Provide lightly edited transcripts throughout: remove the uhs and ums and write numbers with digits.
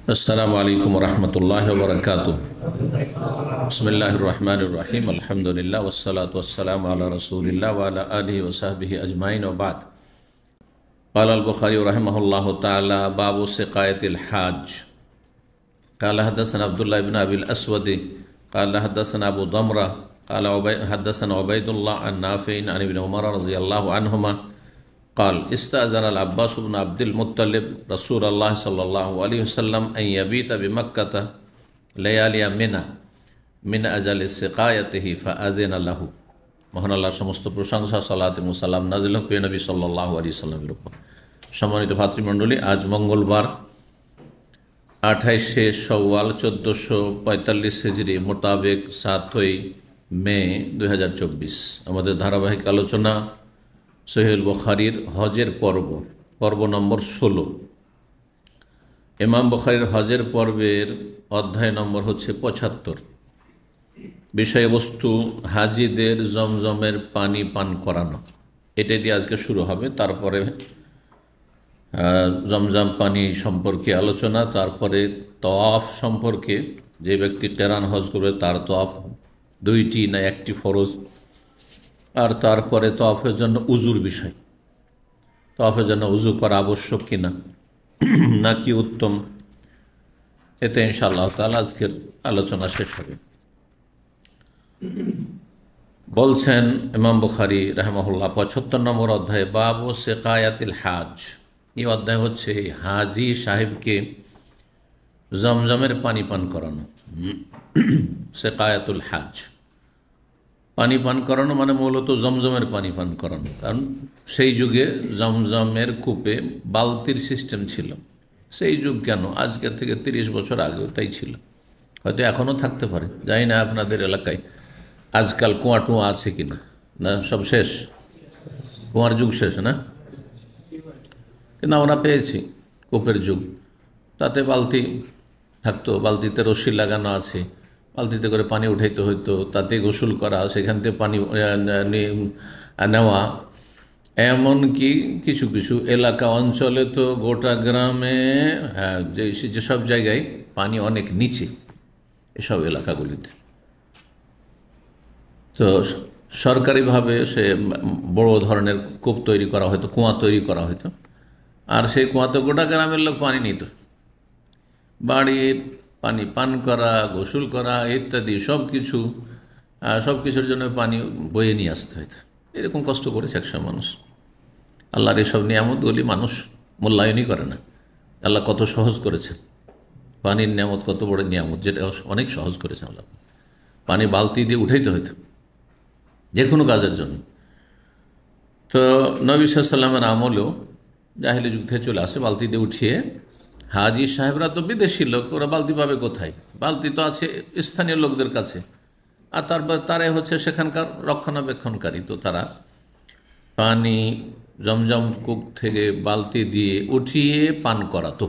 अस्सलामु अलैकुम वरहमतुल्लाहि वबरकातुह। बिस्मिल्लाहिर्रहमानिर्रहीम। अल्हम्दुलिल्लाह वस्सलातु वस्सलामु अला रसूलिल्लाह व अला आलिहि व सहबिहि अजमाइन व बाद। क़ाल अल-बुख़ारी रहमहुल्लाहु तआला बाबु सिक़ायतिल हाज। क़ाल हद्दसना अब्दुल्लाह इब्न अबिल अस्वद क़ाल हद्दसना अबू दमरा क़ाल हद्दसना उबैदुल्लाह अन नाफ़िअ अन इब्न उमर रज़ियल्लाहु अन्हुमा क़ाल इस्तअज़न अल-अब्बास इब्न अब्दुल मुत्तलिब रसूलल्लाह सल्लल्लाहु अलैहि वसल्लम अन यबीत बिमक्कत लयालिया मिना मिन अजल सिक़ायतिही फ़अज़िन लहू। মহান আল্লাহর সমস্ত প্রশংসা, সালাত এবং সালাম নাজিল হোক প্রিয় নবী সাল্লাল্লাহু আলাইহি সাল্লামের উপর। সম্মানিত ভাতৃমণ্ডলী, আজ মঙ্গলবার 28শে শাওয়াল 1445 হিজরি মোতাবেক 7ই মে 2024। আমাদের ধারাবাহিক আলোচনা সহিহুল বুখারীর হজের পর্ব নম্বর 16। ইমাম বুখারীর হজের পর্বের অধ্যায় নম্বর হচ্ছে 75। বিষয়বস্তু হাজিদের জমজমের পানি পান করানো, এটা দিয়ে আজকে শুরু হবে। তারপরে জমজম পানি সম্পর্কে আলোচনা, তারপরে তওয়াফ সম্পর্কে, যে ব্যক্তি কেরান হজ করবে তার তওয়াফ 2টি না 1টি ফরজ, আর তারপরে তওয়াফের জন্য উজুর বিষয়, তওয়াফের জন্য উজু করা আবশ্যক কিনা নাকি উত্তম, এতে ইনশাআল্লাহ তাআলা আজকের আলোচনা শেষ হবে। বলছেন ইমাম বুখারী রাহিমাহুল্লাহ 75 নম্বর অধ্যায়ে বাবু সিকায়াতিল হাজ। এই অধ্যায় হচ্ছে হাজি সাহেবকে জমজমের পানি পান করানো। সিকায়াতুল হাজ, পানি পান করানো মানে মূলত জমজমের পানি পান করানো। কারণ সেই যুগে জমজমের কূপে বালতির সিস্টেম ছিল। সেই যুগ কেন, আজকের থেকে 30 বছর আগেও তাই ছিল, হয়তো এখনও থাকতে পারে, জানি না আপনাদের এলাকায় আজকাল কুয়া টুয়া আছে কিনা। না, সব শেষ, কুয়ার যুগ শেষ না, কিন্তু আমরা পেয়েছি কূপের যুগ। তাতে বালতি থাকতো, বালতিতে রশি লাগানো আছে, বালতিতে করে পানি উঠাইতে হইতো, তাতে গোসল করা, সেখান থেকে পানি নেওয়া। এমনকি কিছু কিছু এলাকা অঞ্চলে তো গোটা গ্রামে, যেসব জায়গায় পানি অনেক নিচে, এসব এলাকাগুলিতে তো সরকারিভাবে সে বড় ধরনের কূপ তৈরি করা হতো, কুয়া তৈরি করা হতো, আর সেই কুয়াতে গোটা গ্রামের লোক পানি নিত। বাড়ির পানি পান করা, গোসল করা ইত্যাদি সব কিছুর জন্য পানি বয়ে নিয়ে আসতে হতো। এরকম কষ্ট করেছে একসময় মানুষ। আল্লাহর এসব নিয়ামতগুলি মানুষ মূল্যায়নই করে না। আল্লাহ কত সহজ করেছে, পানির নিয়ামত কত বড় নিয়ামত, যেটা অনেক সহজ করেছে আল্লাহ। পানি বালতি দিয়ে উঠাইতে হতো যে কোনো কাজের জন্য। তো নবী সাল্লাল্লাহু আলাইহি ওয়াসাল্লামের আমলেও জাহেলি যুগ থেকে চলে আসে, বালতি দিয়ে উঠিয়ে হাজি সাহেবরা তো বিদেশি লোক, ওরা বালতি পাবে কোথায়? বালতি তো আছে স্থানীয় লোকদের কাছে, আর তারপর তারাই হচ্ছে সেখানকার রক্ষণাবেক্ষণকারী। তো তারা পানি জমজম কূপ থেকে বালতি দিয়ে উঠিয়ে পান করাতো,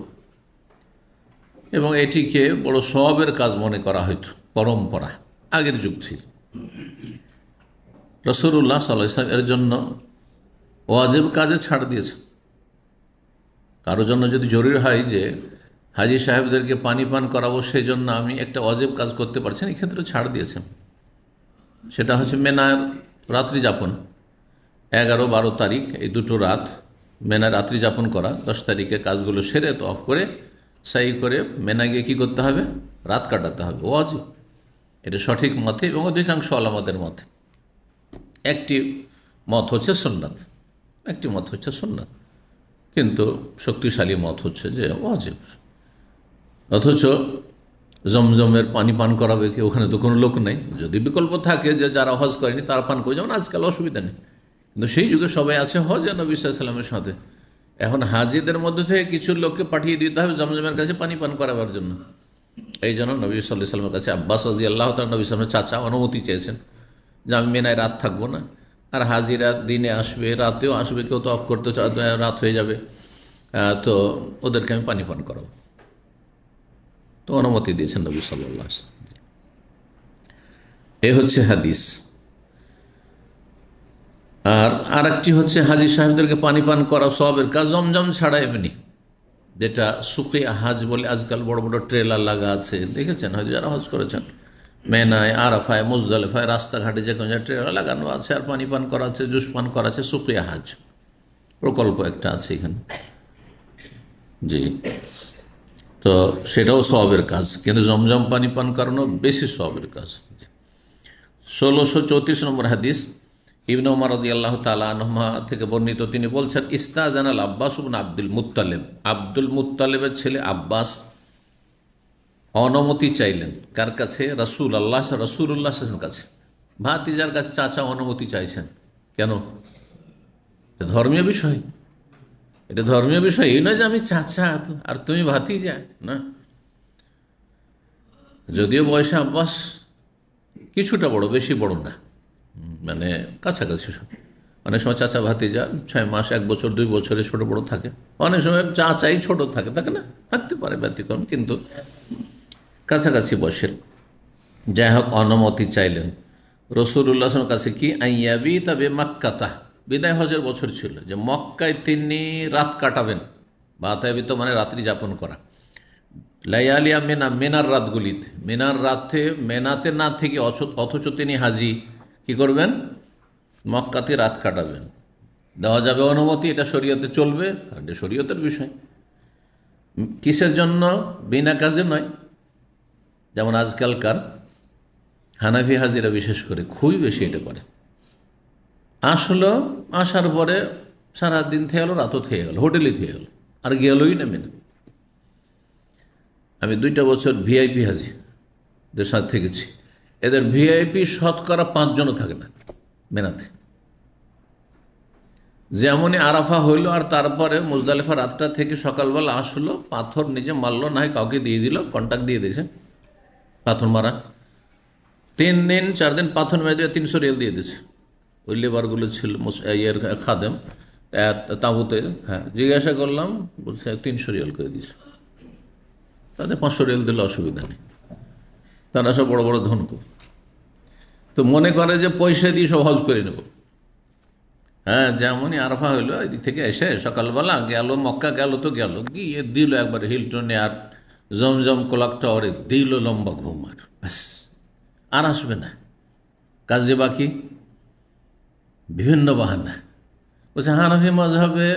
এবং এটিকে বড় সওয়াবের কাজ মনে করা হইত, পরম্পরা আগের যুগ থেকে। রাসূলুল্লাহ সাল্লাল্লাহু আলাইহি ওয়াসাল্লাম এর জন্য ওয়াজিব কাজে ছাড় দিয়েছে। কারোর জন্য যদি জরুরি হয় যে হাজি সাহেবদেরকে পানি পান করাবো, সেই জন্য আমি একটা ওয়াজিব কাজ করতে পারছি না, এক্ষেত্রে ছাড় দিয়েছেন। সেটা হচ্ছে মেনার রাত্রি যাপন। 11-12 তারিখ এই দুটো রাত মেনায় রাত্রি যাপন করা। 10 তারিখে কাজগুলো সেরে তো অফ করে সাই করে মেনা গিয়ে কী করতে হবে? রাত কাটাতে হবে, ওয়াজিব। এটা সঠিক মতে এবং অধিকাংশ আলেমদের মতে। একটি মত হচ্ছে সুন্নাত, একটি মত হচ্ছে সুন্নাত, কিন্তু শক্তিশালী মত হচ্ছে যে ওয়াজিব। অথচ জমজমের পানি পান করাবে কি? ওখানে তো কোনো লোক নেই। যদি বিকল্প থাকে যে যারা হজ করেনি তারা পান করে, যেমন আজকাল অসুবিধা নেই, কিন্তু সেই যুগে সবাই আছে হজ নবী সাল্লাল্লাহু আলাইহি ওয়াসাল্লামের সাথে। এখন হাজিদের মধ্যে থেকে কিছু লোককে পাঠিয়ে দিতে হবে জমজমের কাছে পানি পান করাবার জন্য। এই জন্য নবী সাল্লাল্লাহু আলাইহি ওয়াসাল্লামের কাছে আব্বাস রাদিয়াল্লাহু তাআলা, নবী সাল্লাল্লাহু আলাইহি ওয়াসাল্লামের চাচা, অনুমতি চেয়েছেন যে আমি মেনায় রাত থাকবো না, আর হাজিরা দিনে আসবে, রাতেও আসবে, কেউ তো অফ করতে রাত হয়ে যাবে, তো ওদেরকে আমি পানি পান করাবো। তো অনুমতি দিয়েছেন নবী সাল্লাল্লাহু আলাইহি ওয়াসাল্লাম। এ হচ্ছে হাদিস। আর আরেকটি হচ্ছে হাজি সাহেবদেরকে পানি পান করা সওয়াবের কাজ জমজম ছাড়া এমনি যেটা সুকে হাজ বলে, আজকাল বড় বড় ট্রেলার লাগা আছে, দেখেছেন হয়তো যারা হজ করেছেন। মেনায়, আরাফায়, মুজদালিফায় রাস্তাঘাটে যে কোনো জায়গায় ট্রেলার লাগানো আছে, আর পানি পান করা আছে, জুস পান করা আছে, সুকে হাজ প্রকল্প একটা আছে এখানে। জি, তো সেটাও সওয়াবের কাজ, কিন্তু জমজম পানি পান করানো বেশি সওয়াবের কাজ। 1634 নম্বর হাদিস, ইবনে উমর রাদিয়াল্লাহু তাআলা আনহুমা থেকে বর্ণিত, তিনি বলছেন, ইস্তাজানাল আব্বাস ইবনে আব্দুল মুত্তালিব, আব্দুল মুত্তালিবের ছেলে আব্বাস অনুমতি চাইলেন। কার কাছে? রাসূলুল্লাহ রাসূলুল্লাহ কাছে। ভাতিজার কাছে চাচা অনুমতি চাইছেন কেন? এটা ধর্মীয় বিষয়, এটা ধর্মীয় বিষয়। এই নয় যে আমি চাচা আর তুমি ভাতিজা, না। যদিও বয়সে আব্বাস কিছুটা বড়, বেশি বড় না, মানে কাছাকাছি। অনেক সময় চাচা ভাতিজা 6 মাস, 1 বছর, 2 বছরে ছোট বড় থাকে। অনেক সময় চাচাই ছোট থাকে, থাকে না, থাকতে পারে ব্যতিক্রম, কিন্তু কাছাকাছি বয়সের। যাই হোক, অনুমতি চাইলেন রাসূলুল্লাহর কাছে। কি? আইয়াবি তবে মক্কাতা, বিদায় হজের বছর ছিল, যে মক্কায় তিনি রাত কাটাবেন। বা তাইবি তো মানে রাত্রি যাপন করা। লায়ালিয়া মেনা, মেনার রাতগুলিতে, মেনার রাতে, মেনাতে না থেকে অথচ তিনি হাজি কি করবেন? মক্কাতে রাত কাটাবেন। দেওয়া যাবে অনুমতি, এটা শরীয়তে চলবে, এটা শরীয়তের বিষয়। কিসের জন্য? বিনা কাজে নয়। যেমন আজকালকার হানাফি হাজিরা বিশেষ করে খুবই বেশি এটা করে। আসলো, আসার পরে সারাদিন থেকে গেল, রাতও থেকে গেল, হোটেলে থেকে গেল, আর গেলই না মেনা। আমি 2টা বছর ভিআইপি হাজিদের সাথে থেকেছি। এদের ভিআইপি শতকরা 5 জনও থাকে না মেনাতে। যেমনই আরাফা হইল, আর তারপরে মুজদালিফা রাতটা থেকে সকালবেলা আসলো, পাথর নিজে মারলো, না হয় কাউকে দিয়ে দিল, কন্ট্যাক্ট দিয়ে দিয়েছে পাথর মারা। 3 দিন 4 দিন পাথর মেরে দিয়ে 300 রিয়াল দিয়ে দিয়েছে। ওই লেবারগুলো ছিল ইয়ের খাদেম তাঁবুতে। হ্যাঁ, জিজ্ঞাসা করলাম, বলছে 300 রিয়াল করে দিয়েছে। তাদের 500 রিয়াল দিলে অসুবিধা নেই, তারা সব বড় বড় ধনকু। তো মনে করে যে পয়সা দিয়ে সব হজ করে নেব। হ্যাঁ, যেমনই আরাফা হইলো, এদিক থেকে এসে সকালবেলা গেল, মক্কা গেল, তো গেল, গিয়ে দিল একবার হিলটনে আর জমজম ক্লক টাওয়ারে দিল লম্বা ঘুম, আর ব্যাস, আর আসবে না। কাজ যে বাকি, বিভিন্ন বাহানা। বলছে হানাফি মাযহাবে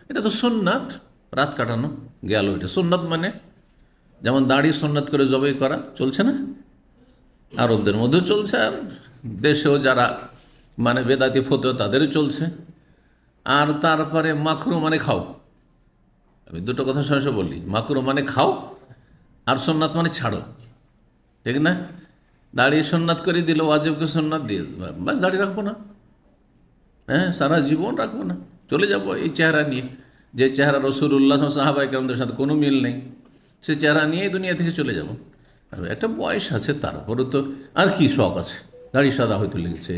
এটা তো সুন্নাত, রাত কাটানো। গেল, এটা সুন্নাত মানে যেমন দাড়ি সুন্নাত করে জবাই করা চলছে না, আরবদের মধ্যেও চলছে, আর দেশেও যারা মানে বেদাতি ফতোয়া তাদেরও চলছে। আর তারপরে মাকরু মানে খাও। আমি 2টো কথা সরাসরি বলি, মাকরু মানে খাও, আর সুন্নাত মানে ছাড়ো, ঠিক না? দাড়ি সুন্নাত করে দিল, ওয়াজিবকে সুন্নাত দিয়ে, বাস দাড়ি রাখবো না, হ্যাঁ, সারা জীবন রাখবো না, চলে যাবো এই চেহারা নিয়ে, যে চেহারা রাসূলুল্লাহ সাহাবায়ে কেরামদের সাথে কোনো মিল নেই, সে চেহারা নিয়েই দুনিয়া থেকে চলে যাব। একটা বয়স আছে, তারপরে তো আর কি শখ আছে? দাড়ি সাদা হয়তো লেগেছে,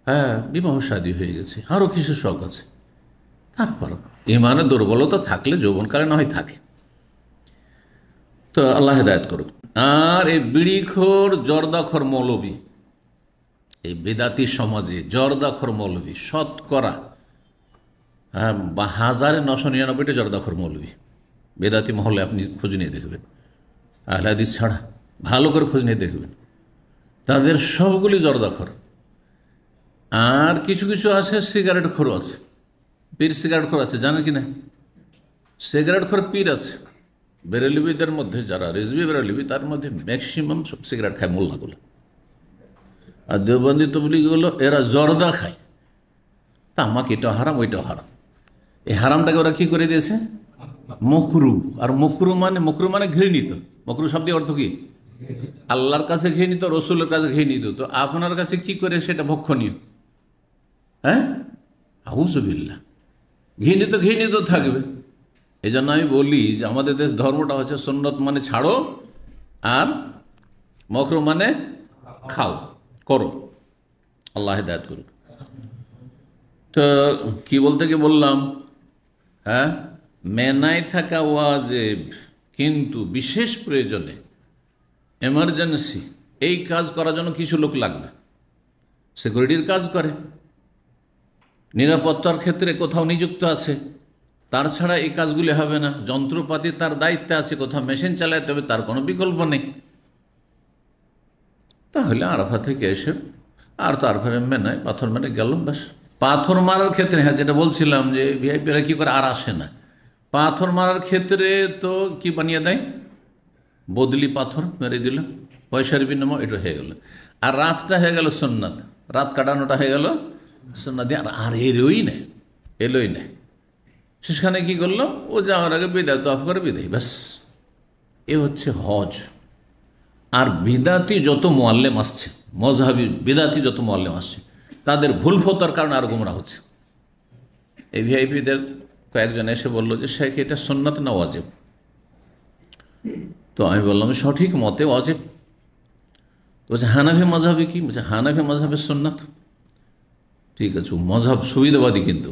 হ্যাঁ, বিবাহ শাদী হয়ে গেছে, আরও কিসের শখ আছে? তারপর ইমানের দুর্বলতা থাকলে যৌবনকালে না হয় থাকে। তো আল্লাহ হেদায়েত করুক। আর এই বিড়িখোর, জর্দাখোর মৌলবী, এই বেদাতি সমাজে জর্দাখোর মৌলবী শতকরা, হ্যাঁ, 1999টা জর্দাখোর মৌলবী বেদাতি মহলে। আপনি খোঁজ নিয়ে দেখবেন, আহলে হাদিস ছাড়া ভালো করে খোঁজ নিয়ে দেখবেন, তাদের সবগুলি জর্দাখোর। আর কিছু কিছু আছে সিগারেট খোর আছে, পীর সিগারেট খোর আছে, জানেন কি না? সিগারেট খোর পীর আছে। বেরেলিবিদের মধ্যে যারা রিজভি বেরেলিবি, তার মধ্যে ম্যাক্সিমাম সব সিগারেট খায় মোল্লাগুলো, আর দেওবন্দি তবলিগগুলো এরা জর্দা খায়। তামাক এটাও হারাম, ওইটাও হারাম। এই হারামটাকে ওরা কি করে দিয়েছে? মকরু। আর মকরু মানে ঘৃণিত। মকরু শব্দের অর্থ কি? আল্লাহর কাছে ঘৃণিত, রসুলের কাছে ঘৃণিত। তো আপনার কাছে কি করে সেটা ভক্ষণীয়? হ্যাঁ, আউযুবিল্লাহ। ঘৃণিত থাকবে। এই জন্য আমি বলি যে আমাদের দেশ ধর্মটা হচ্ছে সুন্নত মানে ছাড়ো, আর মকরু মানে খাও, করো। আল্লাহ হিদায়াত করুক। তো কি বলতে গিয়ে বললাম, হ্যাঁ, মেনায় থাকা ওয়াজিব, কিন্তু বিশেষ প্রয়োজনে, এমার্জেন্সি, এই কাজ করার জন্য কিছু লোক লাগবে। সিকিউরিটির কাজ করে, নিরাপত্তার ক্ষেত্রে কোথাও নিযুক্ত আছে, তার ছাড়া এই কাজগুলি হবে না। যন্ত্রপাতি তার দায়িত্বে আছে, কোথাও মেশিন চালাতে হবে, তার কোনো বিকল্প নেই। তাহলে আরাফা থেকে এসে আর তো আরাফার মেনায় পাথর মেরে গেল, ব্যাস। পাথর মারার ক্ষেত্রে, হ্যাঁ, যেটা বলছিলাম যে ভিআইপিরা কী করে আর আসে না, পাথর মারার ক্ষেত্রে তো কি বানিয়ে দেয়, বদলি পাথর মেরে দিল, পয়সার বিনিময়, এটা হয়ে গেল। আর রাতটা হয়ে গেল সুন্নাত, রাত কাটানোটা হয়ে গেল সুন্নাত। আর এলোই নেই, এলোই নেই। সেখানে কি করলো, ও যাওয়ার আগে বিদায় তো অফ করে বিদায়, ব্যাস। এ হচ্ছে হজ। আর বিদাতি যত মোয়াল্লেম আসছে, মজহাবি বিদাতি যত মোয়াল্লেম আসছে, তাদের ভুল ফতোয়ার কারণে আরো গোমরা হচ্ছে। এই ভিআইপিদের কয়েকজন এসে বললো যে শেখ এটা সুন্নাত না ওয়াজিব। তো আমি বললাম সঠিক মতে ওয়াজিব। তো বলছে হানাফি মজহাবে কি, বলছে হানাফি মজহাবের সুন্নাত। ঠিক আছে, মজহাব সুবিধাবাদী, কিন্তু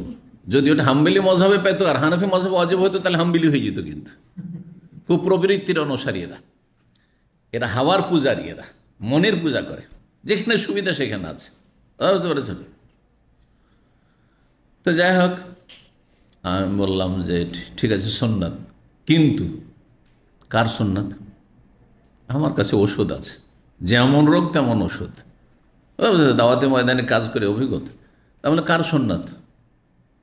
যদি ওটা হাম্বেলি মজহাবে পেত আর হানাফি মজহাব ওয়াজিব হতো তাহলে হাম্বেলি হয়ে যেত। কিন্তু খুব প্রবৃত্তির অনুসারী এরা, এরা হাওয়ার পূজারী, এরা মনের পূজা করে, যেখানে সুবিধা সেখানে আছে। বুঝতে পেরেছেন? তো যাই হোক, আমি বললাম যে ঠিক আছে সুন্নাত, কিন্তু কার সুন্নাত? আমার কাছে ওষুধ আছে, যেমন রোগ তেমন ওষুধ। দাওয়াতে ময়দানে কাজ করে অভিজ্ঞতা। তাহলে কার সুন্নাত?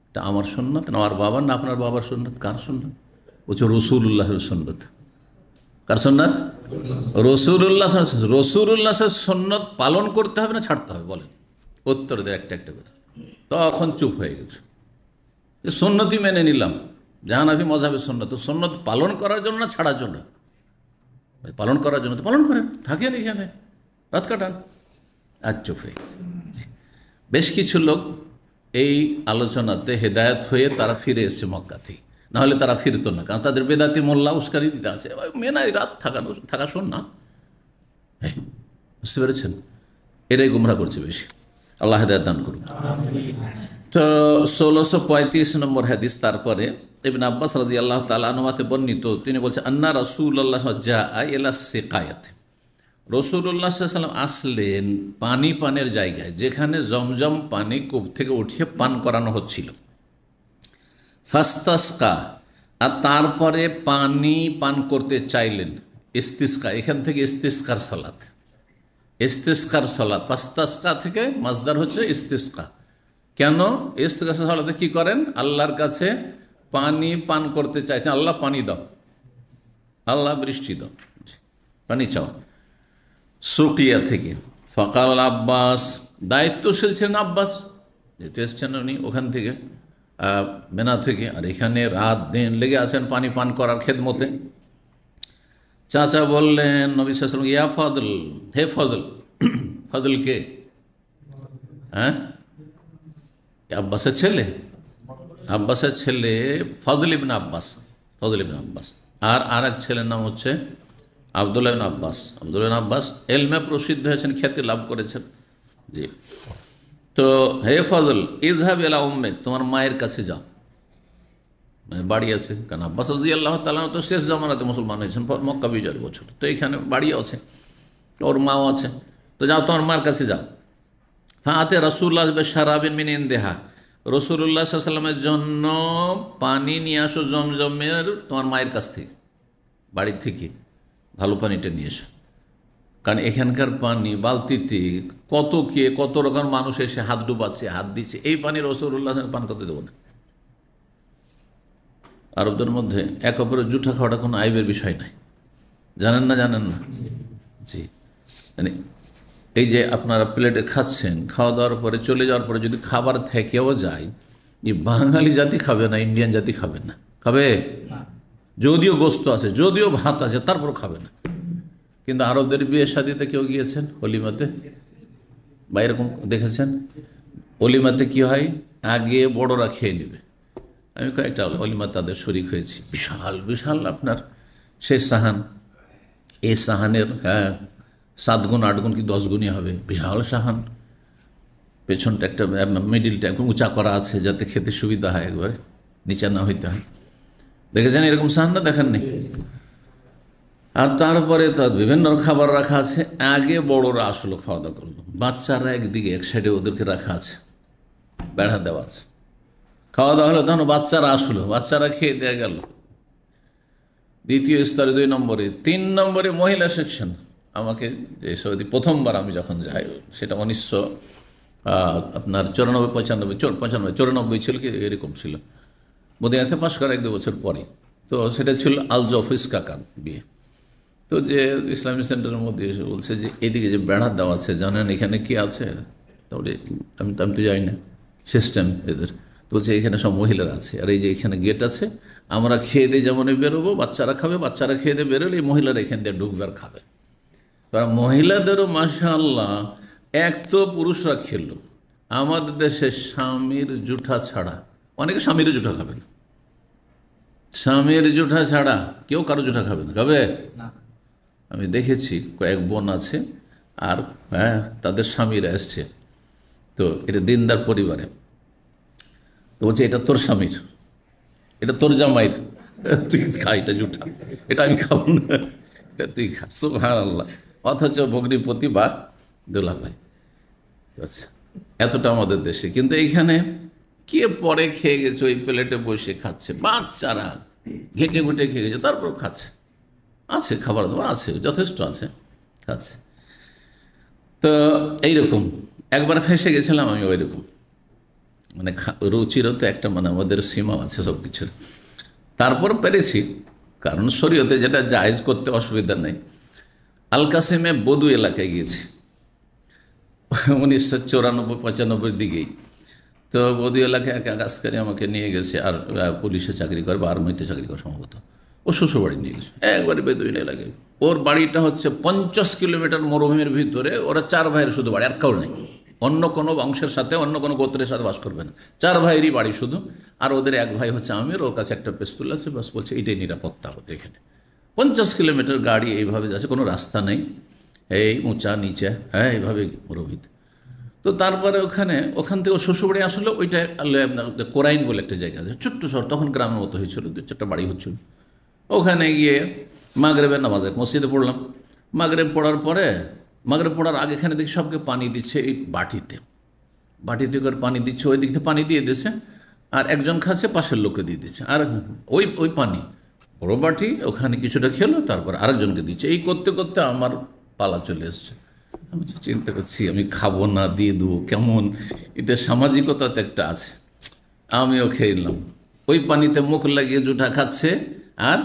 এটা আমার সুন্নাত না আমার বাবার, না আপনার বাবার সুন্নাত? কার সুন্নাত? বলছে রসুল্লাহের সুন্নাত। কার সুন্নাত? রসুল্লাহ। রসুল্লাহ সুন্নাত পালন করতে হবে না ছাড়তে হবে, বলেন? উত্তর দেয় একটা একটা করে। তখন চুপ হয়ে গেছে। সুন্নতি মেনে নিলাম, জাহানাফি মজহাবের সুন্নাত। তো সুন্নত পালন করার জন্য না ছাড়ার জন্য? পালন করার জন্য। তো পালন করেন, থাকেন এখানে, রাত কাটান। আর চুপ হয়ে গেছে। বেশ কিছু লোক এই আলোচনাতে হেদায়েত হয়ে তারা ফিরে এসছে মক্কা থেকে, নাহলে তারা ফিরতো না, কারণ তাদের বেদাতি মোল্লা উস্কারি দিতে আছে, মেনাই রাত থাকা শোন না। বুঝতে পেরেছেন? এরাই গুমরা করছে বেশি। আল্লাহ হেদায়েত দান করুন। তো 1635 নম্বর হাদিস। তারপরে ইবনে আব্বাস রাদিয়াল্লাহু তাআলা আনহুতে বর্ণিত, তিনি বলছেন আন্না রাসূলুল্লাহ জাআ ইলা সিকায়াত, রাসূলুল্লাহ সাল্লাল্লাহু আলাইহি ওয়াসাল্লাম আসলেন পানি পানের জায়গায়, যেখানে জমজম পানি কূপ থেকে উঠিয়ে পান করানো হচ্ছিল। ফাস্তাসকা, আর তারপরে পানি পান করতে চাইলেন। ইস্তিসকা, এখান থেকে ইস্তিসকার সালাত, ইস্তিসকার সালাত। ফাস্তাসকা থেকে মাসদার হচ্ছে ইস্তিসকা। কেন? ইস্তিসকার সালাতে কি করেন? আল্লাহর কাছে পানি পান করতে চাইছেন, আল্লাহ পানি দাও, আল্লাহ বৃষ্টি দাও, পানি চাও। সুকিয়া থেকে। ফকাল আব্বাস, দায়িত্বশীল ছিলেন আব্বাস, যেহেতু এসছেন উনি ওখান থেকে, মেনা থেকে, আর এখানে রাত দিন লেগে আছেন পানি পান করার খেদমতে। চাচা বললেন নবী সাল্লাল্লাহু আলাইহি ওয়াসাল্লাম, ইয়া ফজল, হে ফজল। ফজল কে? হ্যাঁ, আব্বাসের ছেলে, আব্বাসের ছেলে ফজল ইবনে আব্বাস, ফজল ইবনে আব্বাস। আর এক ছেলের নাম হচ্ছে আব্দুল্লাহ ইবনে আব্বাস। আব্দুল্লাহ ইবনে আব্বাস এলমে প্রসিদ্ধ হয়েছেন, খ্যাতি লাভ করেছেন। জি। তো হে ফজল, ইযহাব ইলা উম্মিক, তোমার মায়ের কাছে যাও, মানে বাড়ি আছে, কারণ আব্বাস রাদিয়াল্লাহু তাআলা তো শেষ জামানাতে মুসলমান হয়েছেন, মক্কা বিজয়ের বছর, তো এখানে বাড়িও আছে, ওর মাও আছে। তো যাও, তোমার মার কাছে যাও। ফাতে রাসূলুল্লাহ বিশারাবিন মিন ইনদিহা, রাসূলুল্লাহ সাল্লাল্লাহু আলাইহি ওয়াসাল্লামের জন্য পানি নিয়ে আসো জমজমের তোমার মায়ের কাছ থেকে, বাড়ির থেকে ভালো পানিটা নিয়ে এসো। কারণ এখানকার পানি বালতিতে কত রকম মানুষ এসে হাত ডুবাচ্ছে, হাত দিচ্ছে, এই পানি রাসূলুল্লাহ পান করতে দেবো না। আরবদের মধ্যে এক অপরের জুঠা খাওয়াটা কোনো আইবের বিষয় নাই, জানেন না? জানেন না? জি। মানে এই যে আপনারা প্লেটে খাচ্ছেন, খাওয়া দাওয়ার পরে চলে যাওয়ার পরে যদি খাবার থেকেও যায়, যে বাঙালি জাতি খাবে না, ইন্ডিয়ান জাতি খাবে না, খাবে? যদিও গোস্ত আছে, যদিও ভাত আছে, তারপর খাবে না। কিন্তু আরবদের বিয়ে শাদিতে কেউ গিয়েছেন অলিমাতে, বা এরকম দেখেছেন? অলিমাতে কি হয়, আগে বড়রা খেয়ে নেবে। আমি কয়েকটা অলিমা তাদের শরিক হয়েছি, বিশাল বিশাল আপনার সেই সাহান, এই সাহানের 7 গুণ 8 গুণ কি 10 গুণই হবে, বিশাল সাহান। পেছনটা একটা, মিডিলটা একদম উঁচা করা আছে যাতে খেতে সুবিধা হয়, একবারে নিচে না হইতে হয়। দেখেছেন এরকম সাহান? না দেখেননি? আর তারপরে তার বিভিন্ন খাবার রাখা আছে। আগে বড়রা আসলো, খাওয়া দাওয়া করলো, বাচ্চারা একদিকে এক সাইডে ওদেরকে রাখা আছে, বেড়া দেওয়া আছে। খাওয়া দাওয়া হলো, তখন বাচ্চারা আসলো, বাচ্চারা খেয়ে দেওয়া গেল। দ্বিতীয় স্তরে 2 নম্বরে। 3 নম্বরে মহিলা সেকশন। আমাকে যে সৌদি প্রথমবার আমি যখন যাই, সেটা 1900 আপনার 94 95 94 ছিল কি এরকম ছিল, মদিনাতে পাশ করা 1-2 বছর পরে। তো সেটা ছিল আল জফিস কাকার বিয়ে। তো যে ইসলামিক সেন্টারের মধ্যে এসে বলছে যে এদিকে যে বেড়া দেওয়া আছে, জানেন এখানে কি আছে? তাহলে আমি তো যাই না, সিস্টেম এদের। তো বলছে এখানে সব মহিলারা আছে, আর এই যে এখানে গেট আছে, আমরা খেয়ে দিয়ে যেমন বেরোবো, বাচ্চারা খাবে, বাচ্চারা খেয়ে দিয়ে বেরোলে এই মহিলারা এখান দিয়ে ঢুকবে আর খাবে। তারা মহিলাদেরও মাশাআল্লাহ, এক তো পুরুষরা খেলো, আমাদের দেশে স্বামীর জুঠা ছাড়া, অনেকে স্বামীর জুঠা খাবে না, স্বামীর জুঠা ছাড়া কেউ কারো জুঠা খাবে না, খাবে? আমি দেখেছি কয়েক বোন আছে, আর হ্যাঁ তাদের স্বামীরা এসছে, তো এটা দিনদার পরিবারে, তো বলছে এটা তোর স্বামীর, এটা তোর জামাইয়ের, তুই খা এটা জুঠা, এটা আমি খাবো না, এটা তুই খা। সুবহানাল্লাহ। অথচ ভগ্নিপতি বা দুলাভাই। আচ্ছা, এতটা আমাদের দেশে। কিন্তু এইখানে কে পরে খেয়ে গেছে, ওই প্লেটে বসে খাচ্ছে, বাচ্চারা ঘেঁটে ঘুটে খেয়ে গেছে, তারপর খাচ্ছে, আছে খাবার দাবার আছে, যথেষ্ট আছে, খাচ্ছে। তো এইরকম একবার ফেঁসে গেছিলাম আমি ওইরকম, মানে রুচিরও তো একটা মানে আমাদের সীমা আছে সব কিছুর। তারপর পেরেছি, কারণ শরীয়তে যেটা জায়েজ করতে অসুবিধা নেই। আল কাসিমে বদু এলাকায় গিয়েছি 1994-95 দিকেই। তো বদু এলাকায় এক আজকারি আমাকে নিয়ে গেছে, আর পুলিশে চাকরি করে বা আর্মিতে চাকরি করে সম্ভবত, ও শ্বশুরবাড়ি নিয়ে গেছে, একবারে বেদুইন এলাকায়। ওর বাড়িটা হচ্ছে 50 কিলোমিটার মরুভূমির ভিতরে, ওরা 4 ভাইয়ের শুধু বাড়ি, আর কাউ নেই, অন্য কোনো বংশের সাথে অন্য কোনো গোত্রের সাথে বাস করবে না, 4 ভাইয়েরই বাড়ি শুধু। আর ওদের এক ভাই হচ্ছে আমির, ওর কাছে একটা পিস্তল আছে, বাস বলছে এটাই নিরাপত্তা হতো এখানে। 50 কিলোমিটার গাড়ি এইভাবে যাচ্ছে, কোনো রাস্তা নেই, এই উঁচা নিচে, হ্যাঁ এইভাবে মরুভূমিতে। তো তারপরে ওখান থেকে শ্বশুরবাড়ি আসলে ওইটা কোরাইন বলে একটা জায়গা আছে, ছোট্ট শহর, তখন গ্রামের মতো হয়েছিল, 2-4টা বাড়ি হচ্ছিল। ওখানে গিয়ে মাগরেবের নামাজ মসজিদে পড়লাম। মাগরেব পড়ার পরে, মাগরেব পড়ার আগে এখানে দেখি সবকে পানি দিচ্ছে এই বাটিতে, বাটিতে করে পানি দিচ্ছে, ওই দিক থেকে পানি দিয়ে দিচ্ছে, আর একজন খাচ্ছে, পাশের লোককে দিয়ে দিচ্ছে, আর ওই পানি বড় বাটি, ওখানে কিছুটা খেলো, তারপর আরেকজনকে দিচ্ছে। এই করতে করতে আমার পালা চলে এসছে। আমি চিন্তা করছি আমি খাবো না, দিয়ে দেবো, কেমন, এটা সামাজিকতা তো একটা আছে। আমিও খেয়ে নিলাম, ওই পানিতে মুখ লাগিয়ে জুঠা খাচ্ছে, আর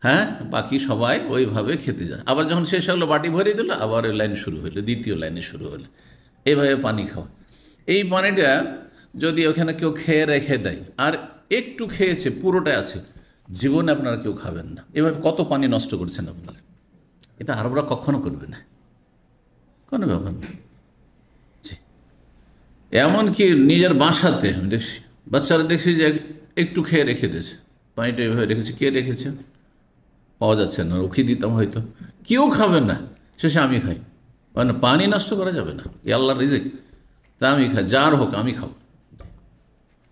হ্যাঁ বাকি সবাই ওইভাবে খেতে যায়। আবার যখন শেষ হলো, বাটি ভরিয়ে দিল, আবার ওই লাইন শুরু হলো, দ্বিতীয় লাইনে শুরু হলো, এইভাবে পানি খাওয়া। এই পানিটা যদি ওখানে কেউ খেয়ে রেখে দেয়, আর একটু খেয়েছে, পুরোটাই আছে, জীবনে আপনারা কেউ খাবেন না। এভাবে কত পানি নষ্ট করছেন আপনারা, এটা আরবরা কখনো করবে না, কোনো ব্যাপার না। এমনকি নিজের বাসাতে আমি দেখছি, বাচ্চারা দেখছি যে একটু খেয়ে রেখে দিয়েছে, পানিটা এভাবে রেখেছে, কে রেখেছে পাওয়া যাচ্ছে না, ওকে দিতাম হয়তো, কেউ খাবে না, শেষে আমি খাই। মানে পানি নষ্ট করা যাবে না, এ আল্লাহর রিজিক, তা আমি খাই, যার হোক আমি খাবো।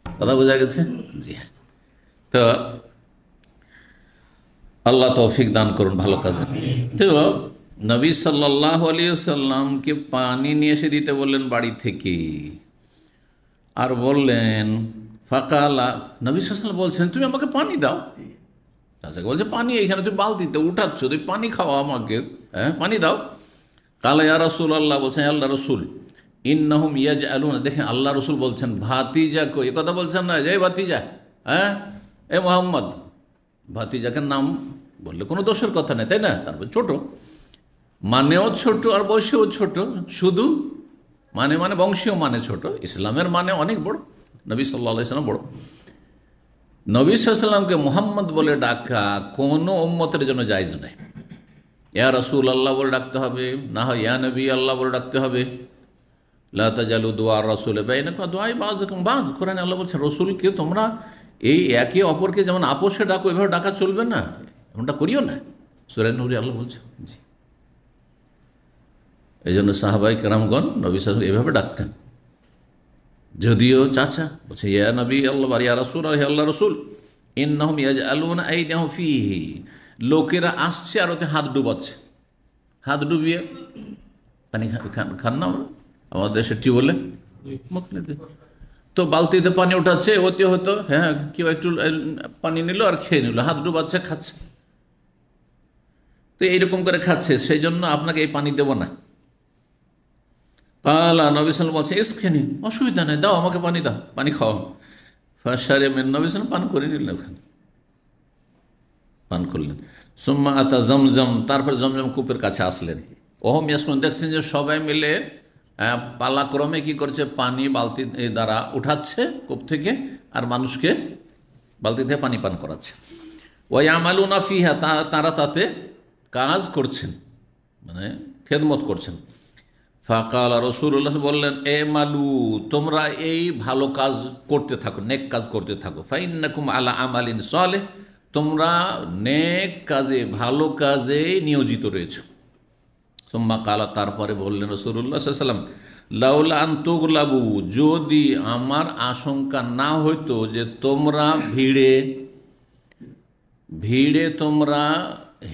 কথা বোঝা গেছে? জি হ্যাঁ। তো আল্লাহ তৌফিক দান করুন ভালো কাজে। তো নবী সাল্লাল্লাহু আলাইহি সাল্লামকে পানি নিয়ে এসে দিতে বললেন বাড়ি থেকে, আর বললেন ফাকালা, নবী সাল্লাল্লাহু আলাইহি ওয়াসাল্লাম বলছেন তুমি আমাকে পানি দাও। তাকে বলছে পানি এইখানে তুই বালতিতে উঠাচ্ছ, তুই পানি খাওয়া আমাকে, হ্যাঁ পানি দাও। কালা ইয়া রাসূলুল্লাহ, বলছেন আল্লাহ রসুল, ইন্নাহুম ইয়াজআলুনা, দেখেন আল্লাহ রসুল বলছেন ভাতিজা কই, এ কথা বলছেন না যে ভাতিজা, হ্যাঁ এ মোহাম্মদ, ভাতিজাকে নাম বললে কোনো দোষের কথা নেই, তাই না? তারপর ছোট, মানেও ছোট আর বয়সেও ছোট, শুধু মানে বংশীয় মানে ছোট, ইসলামের মানে অনেক বড়, নবী সাল্লাল্লাহু আলাইহি ওয়াসাল্লাম বড়। নবী সাল্লাল্লাহু আলাইহি ওয়াসাল্লামকে মুহাম্মদ বলে ডাকা কোনো উম্মতের জন্য জায়েজ নাই। ইয়া রাসূল আল্লাহ বলে ডাকতে হবে, না হয় ইয়া নবী আল্লাহ বলে ডাকতে হবে। লা তাজালু দুআ রাসূল বাইনাকুম দুআই বাযুকুম বায, কোরআনে আল্লাহ বলছে রসুলকে তোমরা এই একে অপরকে যেমন আপোষে ডাকো, এভাবে ডাকা চলবে না, এমনটা করিও না, সূরা নূরে আল্লাহ বলছে। জি, এই জন্য সাহাবায়ে কেরামগণ নবী সাল্লাল্লাহু আলাইহি ওয়াসাল্লাম এভাবে ডাকতেন, যদিও চাচা বলছে ইয়া নবী আল্লাহ আর ইয়া রাসূল, হে আল্লাহ রসুল, ইন্নাহুম ইয়াজআলুনা আইদিয়াহুম ফীহি, লোকেরা আসছে আর ওতে হাত ডুবাচ্ছে, হাত ডুবিয়ে পানি খান না, আমাদের দেশে টিউবওয়েলে মুখ নিতে, তো বালতিতে পানি উঠাচ্ছে, হতে হতো হ্যাঁ কেউ একটু পানি নিল আর খেয়ে নিল, হাত ডুবাচ্ছে, খাচ্ছে। তো এইরকম করে খাচ্ছে, সেই জন্য আপনাকে এই পানি দেব না। পালা নবী সাল্লাম বলছে এসখেনি, অসুবিধা নেই, দাও আমাকে পানি, দাও পানি খাও। ফাশারে মেন, নবী সাল্লাম পান করে নিলেন, ওখানে পান করলেন। সুম্মা আতা জমজম, তারপর জমজম কূপের কাছে আসলেন। ওহম ইয়াসকুন, দেখছেন যে সবাই মিলে পালাক্রমে কি করছে, পানি বালতি দ্বারা উঠাচ্ছে কূপ থেকে, আর মানুষকে বালতি থেকে পানি পান করাচ্ছে। ওই আমালুনা ফিহা, তারা তাতে কাজ করছেন, মানে খেদমত করছেন। ফাকাল রাসূলুল্লাহ বললেন, এ মালু, তোমরা এই ভালো কাজ করতে থাকো, নেক কাজ করতে থাকো। ফাইন্নাকুম আলা আমালিন সালেহ, তোমরা নেক কাজে, ভালো কাজে নিয়োজিত রয়েছে। সুম্মা কালা, তারপরে বললেন রাসূলুল্লাহ সাল্লাল্লাহু আলাইহি ওয়াসাল্লাম, লাউলা আন তুগলাবু, যদি আমার আশঙ্কা না হইতো যে তোমরা ভিড়ে তোমরা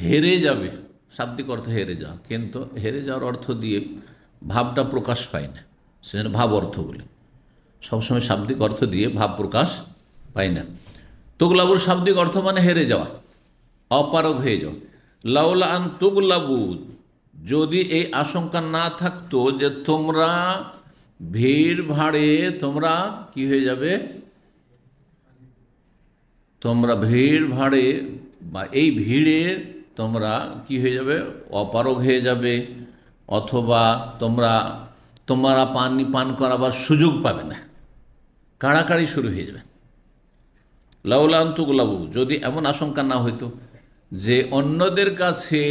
হেরে যাবে। শাব্দিক অর্থ হেরে যাওয়া, কিন্তু হেরে যাওয়ার অর্থ দিয়ে ভাবটা প্রকাশ পায় না, সেজন্য ভাব অর্থ বলে। সবসময় শাব্দিক অর্থ দিয়ে ভাব প্রকাশ পায় না। তুগলাবুর শাব্দিক অর্থ মানে হেরে যাওয়া, অপারগ হয়ে যাওয়া। লাউলা আন তুগলাবু, যদি এই আশঙ্কা না থাকতো যে তোমরা ভিড় ভাড়ে তোমরা কি হয়ে যাবে, তোমরা ভিড় ভাড়ে বা এই ভিড়ে তোমরা কি হয়ে যাবে, অপারগ হয়ে যাবে, অথবা তোমরা পানি পান করাবার সুযোগ পাবে না, কাড়াকাড়ি শুরু হয়ে যাবে। লাউলা আন তুগলাবু, যদি এমন আশঙ্কা না হইতো যে অন্যদের কাছে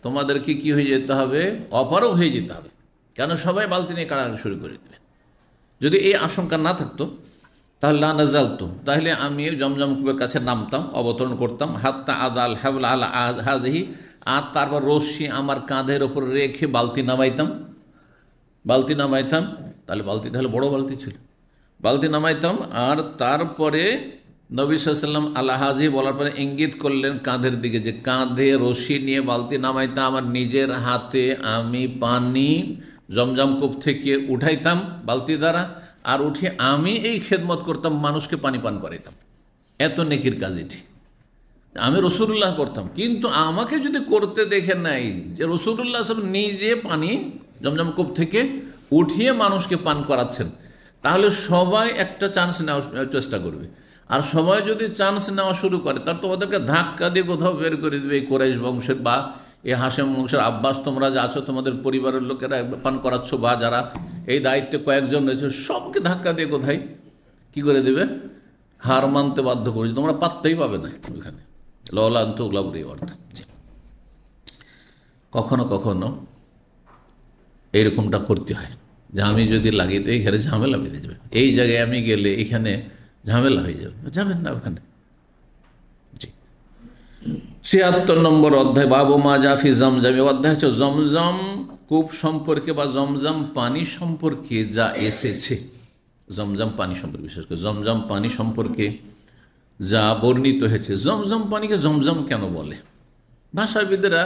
তোমাদেরকে কি হয়ে যেতে হবে, অপারগ হয়ে যেতে হবে, কেন সবাই বালতি নিয়ে কাড়াকাড়ি শুরু করে দেবে। যদি এই আশঙ্কা না থাকতো তাহলে লা নাজালতু, তাহলে আমি জমজম কূপের কাছে নামতাম, অবতরণ করতাম। হাত্তা আদাল হাবলা আলা হাযিহি, আর তারপর রশ্মি আমার কাঁধের ওপর রেখে বালতি নামাইতাম। তাহলে বালতি, তাহলে বড় বালতি ছিল, বালতি নামাইতাম। আর তারপরে নবী সাল্লাল্লাহু আলাইহি ওয়াসাল্লাম আলা হাযিহি বলার পরে ইঙ্গিত করলেন কাঁধের দিকে, যে কাঁধে রশি নিয়ে বালতি নামাইতাম, আমার নিজের হাতে আমি পানি জমজম কূপ থেকে উঠাইতাম বালতি দ্বারা, আর উঠে আমি এই খেদমত করতাম, মানুষকে পানি পান করাইতাম। এত নেকির কাজ এটি, আমি রাসূলুল্লাহ করতাম। কিন্তু আমাকে যদি করতে দেখে নাই যে রাসূলুল্লাহ সাল্লাল্লাহু আলাইহি ওয়াসাল্লাম নিজে পানি জমজম কূপ থেকে উঠিয়ে মানুষকে পান করাচ্ছেন, তাহলে সবাই একটা চান্স নেওয়ার চেষ্টা করবে। আর সবাই যদি চান্স নেওয়া শুরু করে, তার তোমাদেরকে ধাক্কা দিয়ে কোথাও বের করে দেবে। এই কুরাইশ বংশের বা এই হাশেম বংশের আব্বাস, তোমরা যা আছো, তোমাদের পরিবারের লোকেরা পান করাচ্ছ, বা যারা এই দায়িত্বে কয়েকজন রয়েছে, সবকে ধাক্কা দিয়ে কোথায় কি করে দেবে, হার মানতে বাধ্য করেছে, তোমরা পাত্তাই পাবে না ওইখানে। লওলান্ত গ্লাবুর এই অর্থ। কখনো কখনো এইরকমটা করতে হয় যে আমি যদি লাগি তো এইখানে ঝামেলা বেঁধে যাবে, এই জায়গায় আমি গেলে এখানে ঝামেলা হয়ে যাবে, যাবেন না ওখানে। জি, ৭৬ নম্বর অধ্যায়, বাবু মা জাফি জমজম। অধ্যায় হচ্ছে জমজম কূপ সম্পর্কে বা জমজম পানি সম্পর্কে যা এসেছে, জমজম পানি সম্পর্কে, বিশেষ করে জমজম পানি সম্পর্কে যা বর্ণিত হয়েছে। জমজম পানিকে জমজম কেন বলে, ভাষাবিদেরা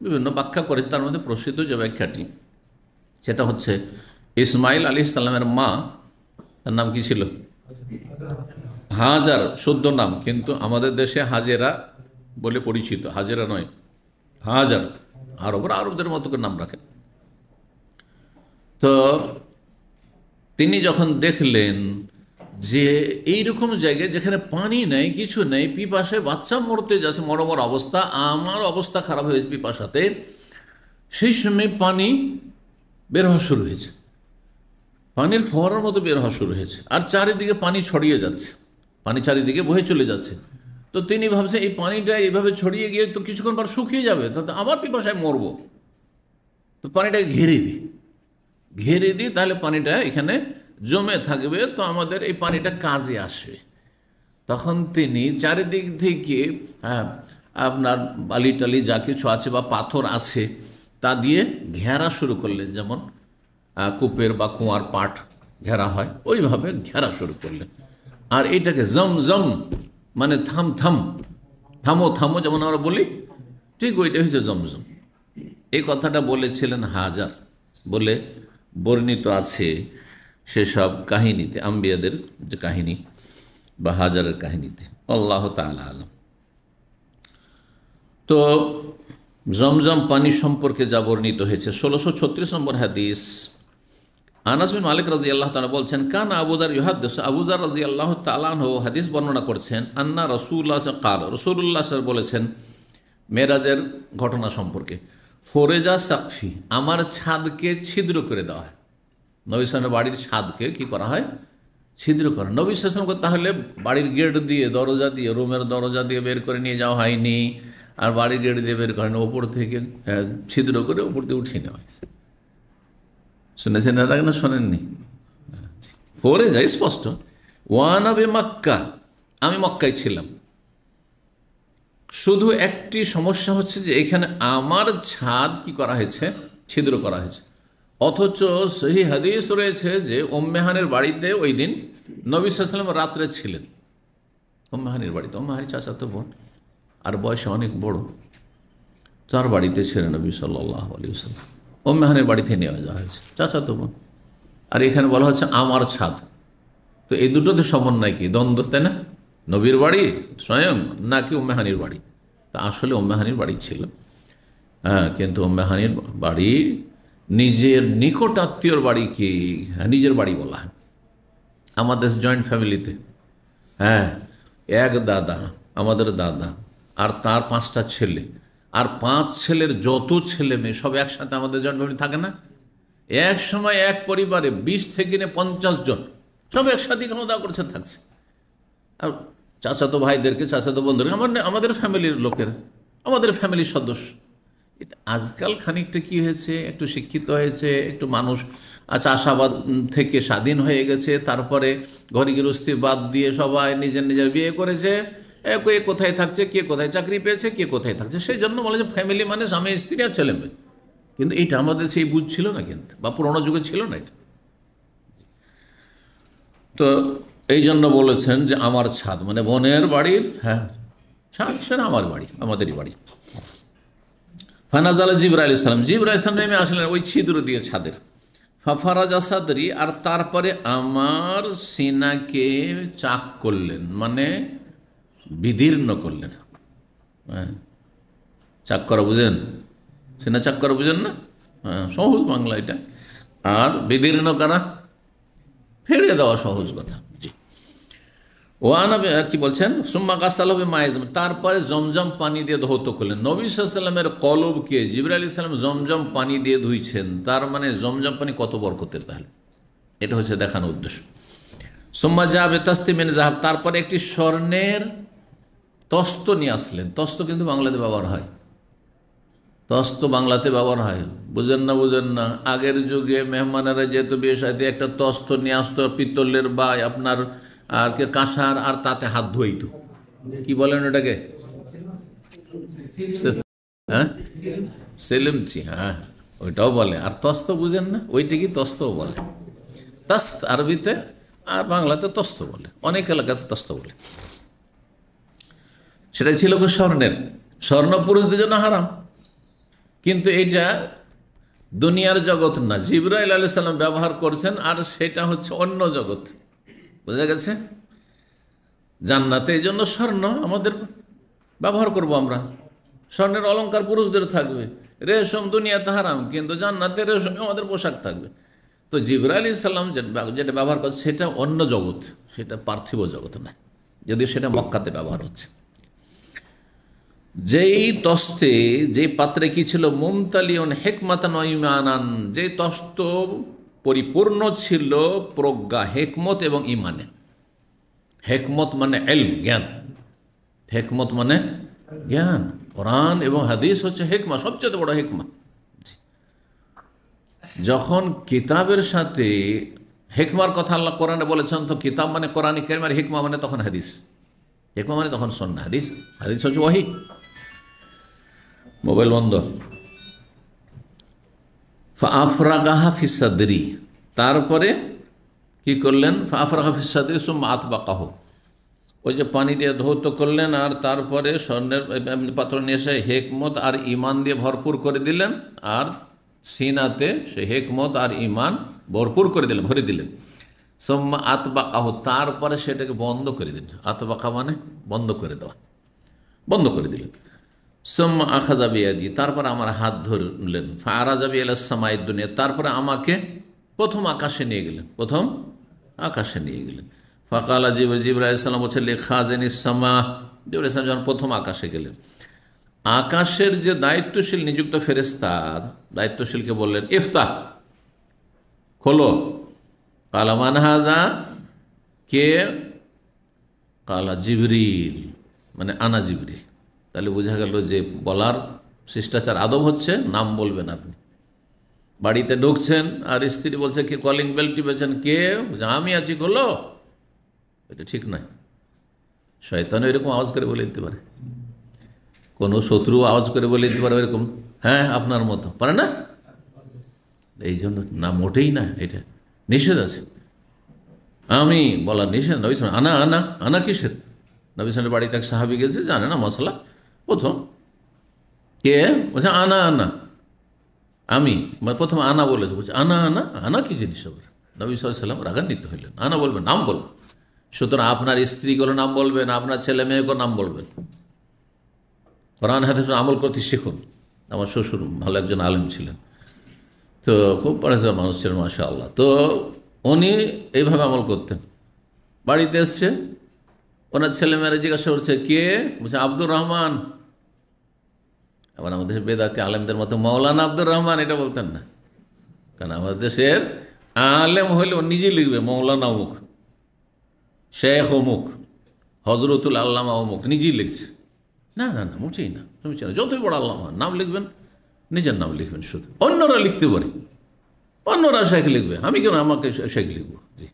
বিভিন্ন ব্যাখ্যা করেছে, তার মধ্যে প্রসিদ্ধ যে ব্যাখ্যাটি, সেটা হচ্ছে ইসমাইল আলাইহিস সালামের মা, তার নাম কি ছিল, হাজার, শুদ্ধ নাম, কিন্তু আমাদের দেশে হাজেরা বলে পরিচিত, হাজেরা নয়, হাজার। আরবদের মতো করে নাম রাখেন। তো তিনি যখন দেখলেন যে এইরকম জায়গায় যেখানে পানি নেই, কিছু নেই, পিপাসায় বাচ্চা মরতে যাচ্ছে, মরমর অবস্থা, আমার অবস্থা খারাপ হয়েছে পিপাসাতে, সেই সময় পানি বের হওয়া শুরু হয়েছে, পানির ফোয়ারার মতো বের হওয়া শুরু হয়েছে, আর চারিদিকে পানি ছড়িয়ে যাচ্ছে, পানি চারিদিকে বয়ে চলে যাচ্ছে। তো তিনি ভাবছেন এই পানিটা এইভাবে ছড়িয়ে গিয়ে তো কিছুক্ষণ পর শুকিয়ে যাবে, তাতে আবার পিপাসায় মরবো, তো পানিটাকে ঘেরে দিই, তাহলে পানিটা এখানে জমে থাকবে, তো আমাদের এই পানিটা কাজে আসবে। তখন তিনি চারিদিক থেকে আপনার বালি টালি যা কিছু আছে বা পাথর আছে তা দিয়ে ঘেরা শুরু করলেন, যেমন কূপের বা কুয়ার পাট ঘেরা হয়, ওইভাবে ঘেরা শুরু করলেন। আর এইটাকে জমজম মানে থামো, যেমন আমরা বলি, ঠিক ওইটা হচ্ছে জমজম। এই কথাটা বলেছিলেন হাজার বলে বর্ণিত আছে। সেসব কাহিনীতে, আম্বিয়াদের যে কাহিনী বা হাজারের কাহিনীতে। আল্লাহ তাআলা আলাম। তো জমজম পানি সম্পর্কে যা বর্ণিত হয়েছে, 1636 নম্বর হাদিস। আনাস বিন মালিক রাদিয়াল্লাহু তাআলা বলছেন, কান আবু যার ইউহাদ্দিস, আবু যার রাদিয়াল্লাহু তাআলা আনহু হাদিস বর্ণনা করছেন, আন্না রাসূলুল্লাহ ক্বাল, রাসূলুল্লাহ সাল্লাল্লাহু আলাইহি ওয়াসাল্লাম বলেছেন মেরাজের ঘটনা সম্পর্কে, ফোরেজা সাকফি, আমার ছাদকে ছিদ্র করে দেওয়া হয়। নবী সাল্লাল্লাহু বাড়ির ছাদকে কি করা হয়? ছিদ্র করা। নবী সাল্লাল্লাহু তাহলে বাড়ির গেট দিয়ে, দরজা দিয়ে, রুমের দরজা দিয়ে বের করে নিয়ে যাওয়া হয়নি, আর বাড়ির গেট দিয়ে বের করেন, ওপর থেকে ছিদ্র করে ওপর দিয়ে উঠিয়ে নেওয়া হয়েছে। শুনেছেন এর আগে না শোনেননি? পরে যাই স্পষ্ট, ওয়ানাবে মক্কা, আমি মক্কায় ছিলাম। শুধু একটি সমস্যা হচ্ছে যে এখানে আমার ছাদ কি করা হয়েছে? ছিদ্র করা হয়েছে। অথচ সহিহ হাদিস রয়েছে যে উম্মে হানির বাড়িতে ওই দিন নবী সাল্লাল্লাহু আলাইহি ওয়াসাল্লাম রাত্রে ছিলেন। উম্মে হানির বাড়িতে, উম্মে হানির চাচাতো বোন, আর বয়সে অনেক বড়, তার বাড়িতে ছিলেন নবী সাল্লাল্লাহু আলাইহি ওয়াসাল্লাম। উম্মে হানির বাড়িতে নিয়ে যাওয়া হয়েছে, চাচাতো বোন। আর এখানে বলা হচ্ছে আমার ছাদ। তো এই দুটোতে সমন্বয় কি? দ্বন্দ্ব, তাই না? নবীর বাড়ি স্বয়ং নাকি উম্মে হানির বাড়ি? তা আসলে উম্মে হানির বাড়ি ছিল। হ্যাঁ, কিন্তু উম্মে হানির বাড়ি নিজের নিকট আত্মীয়র বাড়িকে নিজের বাড়ি বলা হয়। আমাদের জয়েন্ট ফ্যামিলিতে, হ্যাঁ, এক দাদা, আমাদের দাদা আর তার 5টা ছেলে, আর 5 ছেলের যত ছেলে মেয়ে সব একসাথে আমাদের জয়েন্ট ফ্যামিলি থাকে না? এক সময় এক পরিবারে 20 থেকে 50 জন সব একসাথে খাওয়া দাওয়া করছে, থাকছে। আর চাচাতো ভাইদেরকে, চাচাতো বন্ধুদেরকে আমাদের ফ্যামিলির লোকের, আমাদের ফ্যামিলির সদস্য। আজকাল খানিকটা কি হয়েছে, একটু শিক্ষিত হয়েছে, একটু মানুষ চাষাবাদ থেকে স্বাধীন হয়ে গেছে, তারপরে ঘরে গৃহস্থী বাদ দিয়ে সবাই নিজের নিজের বিয়ে করেছে, কে কোথায় থাকছে, কে কোথায় চাকরি পেয়েছে, কে কোথায় থাকছে, সেই জন্য বলে যে ফ্যামিলি মানে স্বামী স্ত্রী আর ছেলে মেয়ে। কিন্তু এটা আমাদের সেই বুঝ ছিল না, কিন্তু বা পুরোনো যুগে ছিল না এটা। তো এই জন্য বলেছেন যে আমার ছাদ মানে বোনের বাড়ির, হ্যাঁ, ছাদ সেটা আমার বাড়ি, আমাদেরই বাড়ি। ফানাজাল জিবরাইল ইসলাম, জিবরাইল ইসলাম নেমে আসলেন ওই ছিদ্র দিয়ে ছাদের। ফাফারাজা সাদরি, আর তারপরে আমার সিনাকে চাক করলেন, মানে বিদীর্ণ করলেন। হ্যাঁ, চাক করা বুঝেন? সিনা চাক করা বুঝেন না? হ্যাঁ, সহজ বাংলা এটা। আর বিদীর্ণ করা, ফেড়ে দেওয়া, সহজ কথা। জি, ওয়ানা কি বলছেন, সুম্মা গাসালবে মায়েজম, তারপরে জমজম পানি দিয়ে ধৌত করলেন। নবী সাল্লাল্লাহু আলাইহি ওয়াসাল্লামের কলবকে জিবরাইল আলাইহিস সালাম জমজম পানি দিয়ে ধুইছেন, তার মানে জমজম পানি কত বরকতের, তাহলে এটা হচ্ছে দেখানোর উদ্দেশ্য। সুম্মা যাবে তাস্তিমিন জাহাব, তারপরে একটি স্বর্ণের তস্ত নিয়ে আসলেন। তস্ত কিন্তু বাংলাতে ব্যবহার হয়, তস্ত বাংলাতে ব্যবহার হয়, বুঝেন না? বুঝেন না? আগের যুগে মেহমানেরা যেহেতু বিয়ে সাথে একটা তস্ত নিয়ে আসতো, পিতলের বা আপনার আর কে কাঁসার, আর তাতে হাত ধুইতো। কি বলেন ওটাকে? হ্যাঁ, সেলিমচি, হ্যাঁ, ওইটাও বলে। আর তস্ত বুঝেন না? ওইটাকে তস্তও বলে, তস্ত আরবিতে, আর বাংলাতে তস্ত বলে, অনেক এলাকাতে তস্ত বলে। সেটাই ছিল স্বর্ণের। স্বর্ণ পুরুষদের জন্য হারাম, কিন্তু এইটা দুনিয়ার জগৎ না, জিবরাইল আলাইহিস সালাম ব্যবহার করছেন, আর সেটা হচ্ছে অন্য জগৎ। বোঝা গেছে? জান্নাতে এই জন্য স্বর্ণ আমাদের ব্যবহার করব আমরা, স্বর্ণের অলংকার পুরুষদের থাকবে। রেশম দুনিয়াতে হারাম, কিন্তু জান্নাতে রেশমে আমাদের পোশাক থাকবে। তো জিবরাইল আলাইহিস সালাম যেটা ব্যবহার করছে সেটা অন্য জগৎ, সেটা পার্থিব জগৎ না, যদিও সেটা মক্কাতে ব্যবহার হচ্ছে। যেই তস্তে, যে পাত্রে কি ছিল, মুমতালিউন হেকমাতান ওয়া ঈমানান, যে তস্ত পরিপূর্ণ ছিল প্রজ্ঞা, হেকমত এবং ঈমানে। হেকমত মানে ইলম, জ্ঞান। হেকমত মানে জ্ঞান। কোরআন এবং হাদিস হচ্ছে হেকমা, সবচেয়ে বড় হেকমা। যখন কিতাবের সাথে হেকমার কথা আল্লাহ কোরআনে বলেছেন, তো কিতাব মানে কোরআন কারীম, আর হেকমা মানে তখন হাদিস। হেকমা মানে তখন সুন্নাহ, হাদিস, হাদিস হচ্ছে ওহী। মোবাইল বন্ধ। ফাআফরাগাহা ফিস সাদরি, তারপরে কি করলেন? ফাআফরাগা ফিস সাদরি সুম্মা আতবাকাহু, ওই যে পানি দিয়ে ধৌত করলেন, আর তারপরে স্বর্ণের পাত্র নিয়ে এসে হেকমত আর ঈমান দিয়ে ভরপুর করে দিলেন, আর সিনাতে সে হেকমত আর ঈমান ভরপুর করে দিলেন, ভরে দিলেন। সোম্মা আতবাকাহ, তারপরে সেটাকে বন্ধ করে দিলেন। আতবাকা মানে বন্ধ করে দেওয়া, বন্ধ করে দিলেন। সোম্মা আখাজা বিয়াদি, তারপরে আমার হাত ধরলেন। ফারাজা বিয়ালাস সামায়েদ দুনিয়া, তারপরে আমাকে প্রথম আকাশে নিয়ে গেলেন, প্রথম আকাশে নিয়ে গেলেন। ফাকালা জিবরাইল আলাইহিস সালাম বলছে লে খাজেনিস সামা, জিবরাইল আলাইহিস সালাম যখন প্রথম আকাশে গেলেন, আকাশের যে দায়িত্বশীল নিযুক্ত ফেরেশতা, দায়িত্বশীলকে বললেন ইফতাহ, খোলো। কালা মান হাজা, কে? কালা জিবরিল, মানে আনা জিবরিল। তাহলে বোঝা গেল যে বলার শিষ্টাচার আদব হচ্ছে নাম বলবেন আপনি। বাড়িতে ঢুকছেন আর স্ত্রী বলছে কে, কলিং বেল টিপেছেন, কে? আমি আছি, খোলো। এটা ঠিক নয়। শয়তানও এরকম আওয়াজ করে বলে দিতে পারে, কোনো শত্রু আওয়াজ করে বলে দিতে পারে এরকম, হ্যাঁ আপনার মতো, পারে না? এই জন্য না, মোটেই না, এটা নিষেধ আছে। আমি বলার নিষেধ। নবী সাল্লাল্লাহু আনা আনা আনা কিসের? নবী সাল্লাল্লাহু বাড়িতে এক সাহাবী গেছে, জানে না মশলা, প্রথম কে বলছে আনা আনা, আমি, প্রথম আনা বলেছে, বলছে আনা আনা আনা কি জিনিস? আবার নবী সাল্লাল্লাহু আলাইহি ওয়াসাল্লাম রাগান্বিত হইলেন। আনা বলবেন, নাম বলবেন। সুতরাং আপনার স্ত্রীগুলো নাম বলবেন, আপনার ছেলে মেয়েকে নাম বলবেন। কোরআন হাদিস আমল করতে শিখুন। আমার শ্বশুর ভালো একজন আলেম ছিলেন, তো খুব পরেজগার মানুষ ছিলেন মাশাআল্লাহ। তো উনি এইভাবে আমল করতেন। বাড়িতে এসছে, ওনার ছেলেমেয়েরা জিজ্ঞাসা করছে কে? বলছে আব্দুর রহমান। আবার আমাদের দেশের বেদাতি আলেমদের মতো মৌলানা আব্দুর রহমান এটা বলতেন না, কারণ আমাদের দেশের আলেম হইলে ও নিজেই লিখবে মৌলানা অমুক, শেখ অমুক, হজরতুল আল্লামা অমুক, নিজেই লিখছে। না না না, মোটেই না। তুমি চাও যতই বড় আল্লামা নাম লিখবেন, নিজের নাম লিখবেন শুধু। অন্যরা লিখতে পারে, অন্যরা শেখ লিখবে, আমি কেন আমাকে শেখ লিখবো? জি।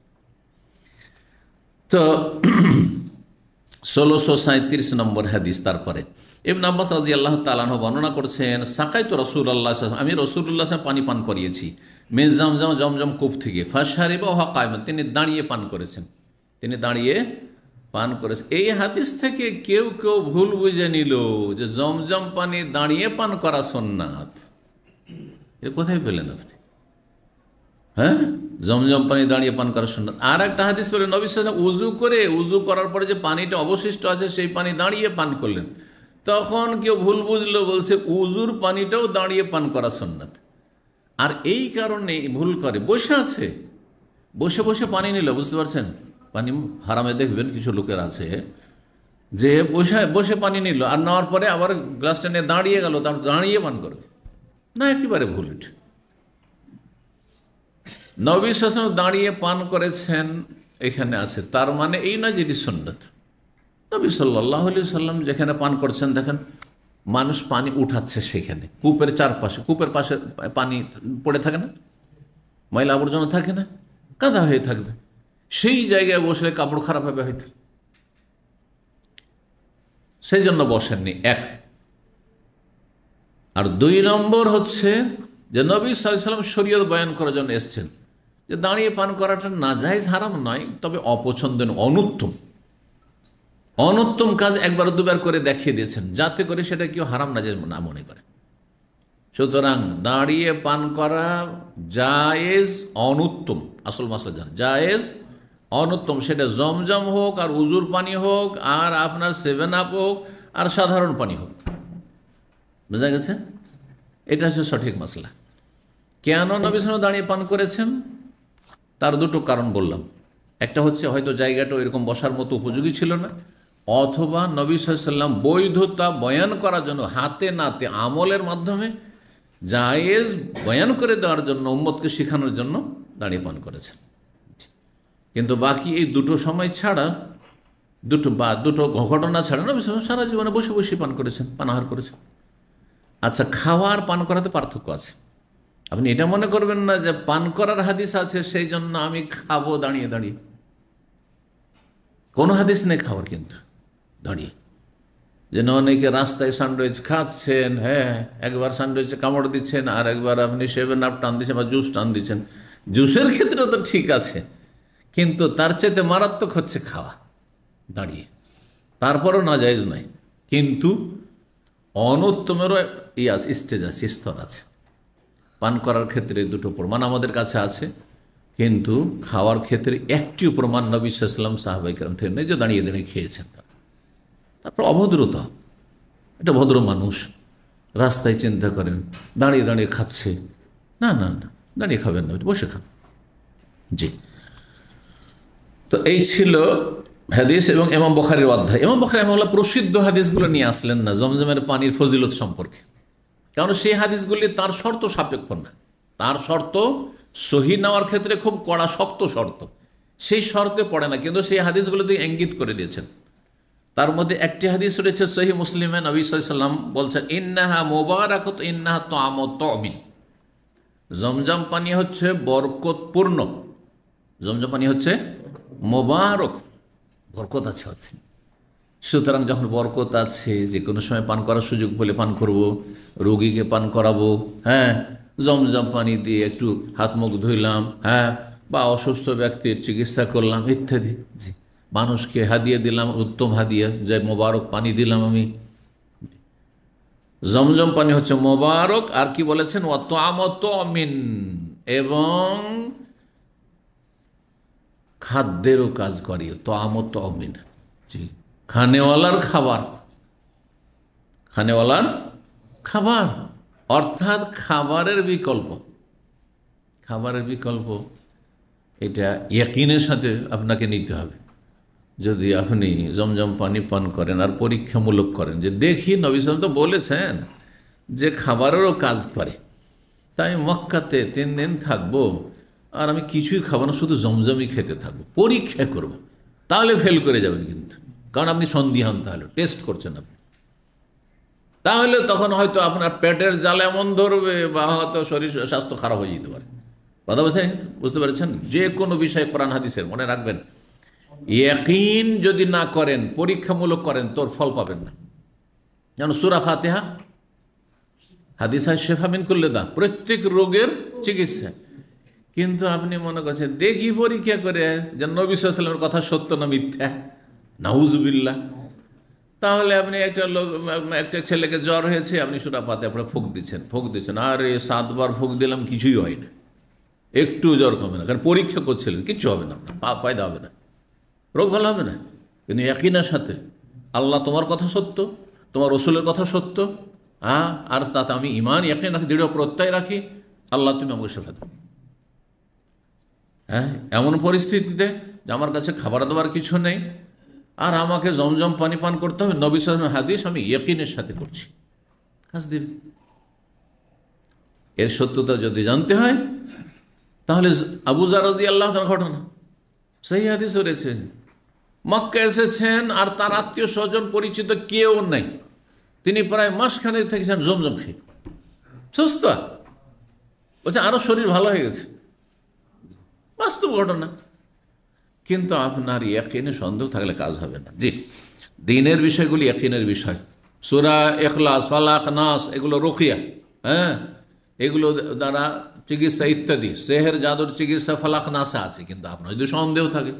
তো 1637 নম্বর হাদিস। তারপরে ইবনে আব্বাস রাদিয়াল্লাহু তাআলা আনহু বর্ণনা করছেন, সাকাইতু রাসূলুল্লাহ সাল্লাল্লাহু আলাইহি ওয়াসাল্লাম, আমি রাসূলুল্লাহ সাল্লাল্লাহু আলাইহি ওয়াসাল্লাম পানি পান করিয়েছি, মিন জমজম, জমজম কূপ থেকে। ফাশারিবা ওয়া কায়মান, তিনি দাঁড়িয়ে পান করেছেন, তিনি দাঁড়িয়ে পান করেছেন। এই হাদিস থেকে কেউ কেউ ভুল বুঝে নিল যে জমজম পানি দাঁড়িয়ে পান করা সুন্নাত। এটা কোথায় পেলেন আপনি? হ্যাঁ, জমজম পানি দাঁড়িয়ে পান করা সুন্নাত। আর একটা হাদিস পেলেন, নবী সাল্লাল্লাহু আলাইহি ওয়াসাল্লাম উযু করে, উযু করার পরে যে পানিটা অবশিষ্ট আছে সেই পানি দাঁড়িয়ে পান করলেন। তখন কেউ ভুল বুঝলো, বলছে উযুর পানিটাও দাঁড়িয়ে পান করা সুন্নাত। আর এই কারণে ভুল করে, বসে আছে, বসে বসে পানি নিল, বুঝতে পারছেন? পানি হারামে দেখবেন কিছু লোকের আছে যে বসে বসে পানি নিল, আর নেওয়ার পরে আবার গ্লাসটা নিয়ে দাঁড়িয়ে গেল, তার দাঁড়িয়ে পান করবে না, একেবারে ভুল। এটা নবী সাল্লাল্লাহু আলাইহি ওয়াসাল্লাম দাঁড়িয়ে পান করেছেন এখানে আছে, তার মানে এই নয় যে এটি সুন্নাত। নবী সাল্লাল্লাহু আলাইহি সাল্লাম যেখানে পান করছেন, দেখেন মানুষ পানি উঠাচ্ছে সেখানে, কূপের চারপাশে, কূপের পাশে পানি পড়ে থাকে না, ময়লা আবর্জনা থাকে না, কাদা হয়ে থাকবে, সেই জায়গায় বসলে কাপড় খারাপ হবে হয়তো, সেই জন্য বসেননি, এক। আর 2 নম্বর হচ্ছে যে নবী সাল্লাল্লাহু আলাইহি ওয়াসাল্লাম শরীয়ত বয়ান করার জন্য এসেছেন, যে দাঁড়িয়ে পান করাটা নাজায়েজ, হারাম নয়, তবে অপছন্দের, অনুত্তম, অনুত্তম কাজ একবার দুবার করে দেখিয়ে দিয়েছেন, যাতে করে সেটা কেউ হারাম নাজায়েজ না মনে করে। সুতরাং দাঁড়িয়ে পান করা জায়েজ, অনুত্তম, আসল মাসলা জান, জায়েজ অনুত্তম, সেটা জমজম হোক, আর উজুর পানি হোক, আর আপনার 7 আপ হোক, আর সাধারণ পানি হোক। বোঝা গেছে? এটা হচ্ছে সঠিক মাসলা। কেন নবী সাল্লাল্লাহু আলাইহি ওয়াসাল্লাম দাঁড়িয়ে পান করেছেন? তার 2টো কারণ বললাম। একটা হচ্ছে হয়তো জায়গাটা এরকম বসার মতো উপযোগী ছিল না, অথবা নবী সাল্লাল্লাহু আলাইহি ওয়াসাল্লাম বৈধতা বয়ান করার জন্য হাতে নাতে আমলের মাধ্যমে জায়েজ বয়ান করে দেওয়ার জন্য, উম্মতকে শেখানোর জন্য দাঁড়িয়ে পান করেছেন। কিন্তু বাকি এই 2টো সময় ছাড়া, দুটো ঘটনা ছাড়া নবী সাল্লাল্লাহু আলাইহি ওয়াসাল্লাম সারা জীবনে বসে বসে পান করেছেন, পানাহার করেছেন। আচ্ছা, খাওয়া আর পান করাতে পার্থক্য আছে। আপনি এটা মনে করবেন না যে পান করার হাদিস আছে সেই জন্য আমি খাবো দাঁড়িয়ে দাঁড়িয়ে, কোনো হাদিস নেই খাওয়ার, কিন্তু দাঁড়িয়ে। যেন অনেকে রাস্তায় স্যান্ডউইচ খাচ্ছেন, হ্যাঁ, একবার স্যান্ডউইচে কামড় দিচ্ছেন, আর একবার আপনি 7 আপ টান দিচ্ছেন বা জুস টান দিচ্ছেন। জুসের ক্ষেত্রে তো ঠিক আছে, কিন্তু তার চাইতে মারাত্মক হচ্ছে খাওয়া দাঁড়িয়ে, তারপরও নাজায়েজ নয়। কিন্তু অনুত্তমেরও আছে, স্টেজ আছে, স্তর আছে। পান করার ক্ষেত্রে 2টো প্রমাণ আমাদের কাছে আছে। কিন্তু খাওয়ার ক্ষেত্রে একটিও প্রমাণ নবী সাল্লাল্লাহু আলাইহি ওয়াসাল্লাম সাহাবায়ে কেরাম থেকে নেই যে দাঁড়িয়ে দাঁড়িয়ে খেয়েছেন। তারপর অভদ্রতা, এটা ভদ্র মানুষ রাস্তায় চিন্তা করেন দাঁড়িয়ে দাঁড়িয়ে খাচ্ছে, না না না, দাঁড়িয়ে খাবেন না, বসে খান। জি, তো এই ছিল হাদিস এবং ইমাম বুখারীর অধ্যায়। ইমাম বুখারী রাহিমাহুল্লাহ প্রসিদ্ধ হাদিসগুলো নিয়ে আসলেন না জমজমের পানির ফজিলত সম্পর্কে, কারণ সেই হাদিসগুলি তার শর্ত সাপেক্ষ না। তার শর্ত সহি নেওয়ার ক্ষেত্রে খুব কড়া শক্ত শর্ত, সেই শর্তে পড়ে না, কিন্তু সেই হাদিসগুলো দিয়ে ইঙ্গিত করে দিয়েছেন। তার মধ্যে একটি হাদিস রয়েছে সহি মুসলিমে, নবী সাল্লাল্লাহু আলাইহি ওয়াসাল্লাম বলছেন ইন্নাহা মুবারাকাতুন ইন্নাহা তুআমুত তুমিন, জমজম পানি হচ্ছে বরকতপূর্ণ, জমজম পানি হচ্ছে মোবারক, বরকত আছে অর্থে। সুতরাং যখন বরকত আছে, যে কোনো সময় পান করার সুযোগ পেলে পান করব, রোগীকে পান করাবো, হ্যাঁ, জমজম পানি দিয়ে একটু হাত মুখ ধুইলাম, হ্যাঁ, বা অসুস্থ ব্যক্তির চিকিৎসা করলাম ইত্যাদি। জি, মানুষকে হাদিয়া দিলাম, উত্তম হাদিয়া, যে মোবারক পানি দিলাম আমি। জমজম পানি হচ্ছে মোবারক। আর কি বলেছেন, ওয়া তুআমুত তুমিন, এবং খাদ্যেরও কাজ করি, তুআমুত তুমিন। জি, খানেওয়ালার খাবার, খানেওয়ালার খাবার অর্থাৎ খাবারের বিকল্প, খাবারের বিকল্প এটা ইয়াকিনের সাথে আপনাকে নিতে হবে। যদি আপনি জমজম পানি পান করেন আর পরীক্ষামূলক করেন যে দেখি নবী সাল্লাল্লাহু আলাইহি ওয়াসাল্লাম তো বলেছেন যে খাবারেরও কাজ করে, তাই মক্কাতে 3 দিন থাকবো আর আমি কিছুই খাবো না, শুধু জমজমই খেতে থাকবো, পরীক্ষা করব, তাহলে ফেল করে যাবেন কিন্তু, কারণ আপনি সন্দিহান, তাহলে টেস্ট করছেন আপনি, তাহলে তখন হয়তো আপনার পেটের জ্বালা এমন ধরবে বা হয়তো শরীর স্বাস্থ্য খারাপ হয়ে যেতে পারে। কথা বুঝতে পেরেছেন? যে কোনো বিষয়ে কোরআন হাদিসের মনে রাখবেন, ইয়াকিন যদি না করেন, পরীক্ষামূলক করেন, তোর ফল পাবেন না। যেন সূরা ফাতিহা, হাদিস শেফা মিন কুল্লি দা, প্রত্যেক রোগের চিকিৎসা, কিন্তু আপনি মনে করছেন দেখি পরীক্ষা করে যে নবী সাল্লাল্লাহু আলাইহি ওয়াসাল্লামের কথা সত্য না মিথ্যা, নাউজুবিল্লাহ। তাহলে আপনি একটা ছেলেকে জ্বর হয়েছে, আপনি সূরা ফাতিহা পড়ে ফুঁক দিচ্ছেন, আরে 7 বার ফুঁক দিলাম, কিছুই হয় না, একটু জ্বর কমে না, কারণ পরীক্ষা করছিলেন, কিচ্ছু হবে না, আপনার ফায়দা হবে না, রোগ ভালো হবে না। কিন্তু ইয়াকিনের সাথে আল্লাহ তোমার কথা সত্য, তোমার রসুলের কথা সত্য, হ্যাঁ, আর তাতে আমি ইমান ইয়াকিন রাখি, দৃঢ় প্রত্যয় রাখি, আল্লাহ তুমি আমাকে শেফা দাও। হ্যাঁ, এমন পরিস্থিতিতে যে আমার কাছে খাবার দাবার কিছু নেই আর আমাকে জমজম পানি পান করতে হবে, নবী সাল্লাল্লাহু আলাইহি ওয়াসাল্লামের হাদিস আমি ইয়াকিনের সাথে করছি, কাজ দেবে। এর সত্যতা যদি জানতে হয় তাহলে আবু যার রাদিয়াল্লাহু তাআলার ঘটনা সেই হাদিস রয়েছে, মক্কা এসেছেন আর তার আত্মীয় স্বজন পরিচিত কেউ নাই, তিনি প্রায় মাসখানেক থেকেছেন জমজম খেয়ে, সুস্থ, বলছে আরো শরীর ভালো হয়ে গেছে, বাস্তব ঘটনা। কিন্তু আপনার ইয়াকিনে সন্দেহ থাকলে কাজ হবে না। জি, দিনের বিষয়গুলি ইয়াকিনের বিষয়, সূরা ইখলাস, ফালাক, নাস, এগুলো রুকিয়া, হ্যাঁ, এগুলো দ্বারা চিকিৎসা ইত্যাদি, সেহের জাদুর চিকিৎসা ফালাক নাসে আছে, কিন্তু আপনার যদি সন্দেহ থাকে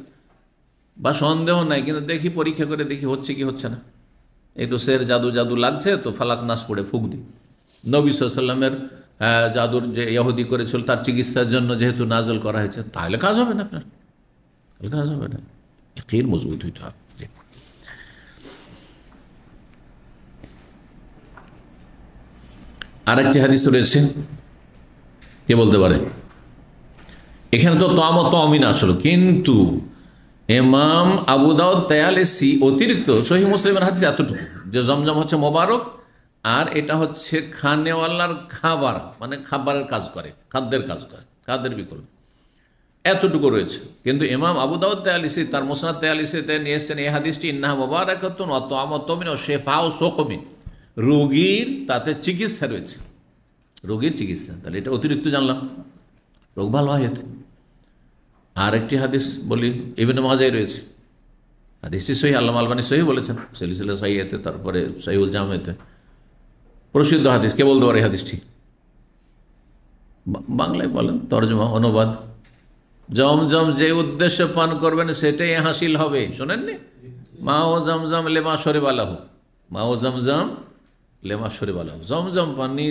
বা সন্দেহ নাই, কিন্তু দেখি পরীক্ষা করে দেখি হচ্ছে কি হচ্ছে না, একটু সেহের জাদু লাগছে তো ফালাক নাস পড়ে ফুঁক দিই। নবী সাল্লাল্লাহু আলাইহি ওয়াসাল্লামের জাদুর যে ইহুদি করেছিল তার চিকিৎসার জন্য যেহেতু নাজল করা হয়েছে, তাহলে কাজ হবে না, আপনার কাজ হবে না, ইয়াকিন মজবুত হইতে হবে। আরেকটি হাদিস রয়েছে, কে বলতে পারে? এখানে তো তুআমুত তুমিন আসলো, কিন্তু ইমাম আবু দাউদ তায়ালিসি অতিরিক্ত সহিহ মুসলিমের হাদিস এতটুকু যে জমজম হচ্ছে মোবারক আর এটা হচ্ছে খানেওয়ালার খাবার, মানে খাবারের কাজ করে, খাদ্যের কাজ করে, খাদ্যের বিকল্প, এতটুকু রয়েছে। কিন্তু ইমাম আবু দাউদ তায়ালিসি তার মুসনাদ তায়ালিসিতে নিয়ে এসেছেন এই হাদিসটি, ইন্নাহা মুবারাকাতুন ওয়া তুআমুত তুমিন ওয়া শিফাউ সুকমিন, রোগীর তাতে চিকিৎসা রয়েছে, রোগীর চিকিৎসা, তাহলে এটা অতিরিক্ত জানলাম, রোগ ভালো হয় এতে। আর একটি হাদিস বলি, ইবনে মাজায় রয়েছে, হাদিসটি সহিহ, আল্লামা আলবানী সহিহ বলেছেন সিলসিলা সহিহাতে, তারপরে সহিহুল জামেতে, প্রসিদ্ধ হাদিস। কে বলতে পারে এই হাদিসটি? বাংলায় বলেন, তরজমা, অনুবাদ। জমজম যে উদ্দেশ্যে পান করবেন সেটাই হাসিল হবে, শোনেননি? মাও জমজম লেমা শরিবা লাহু, মাও জমজম লেমা শরিবা লাহু, জমজম পানি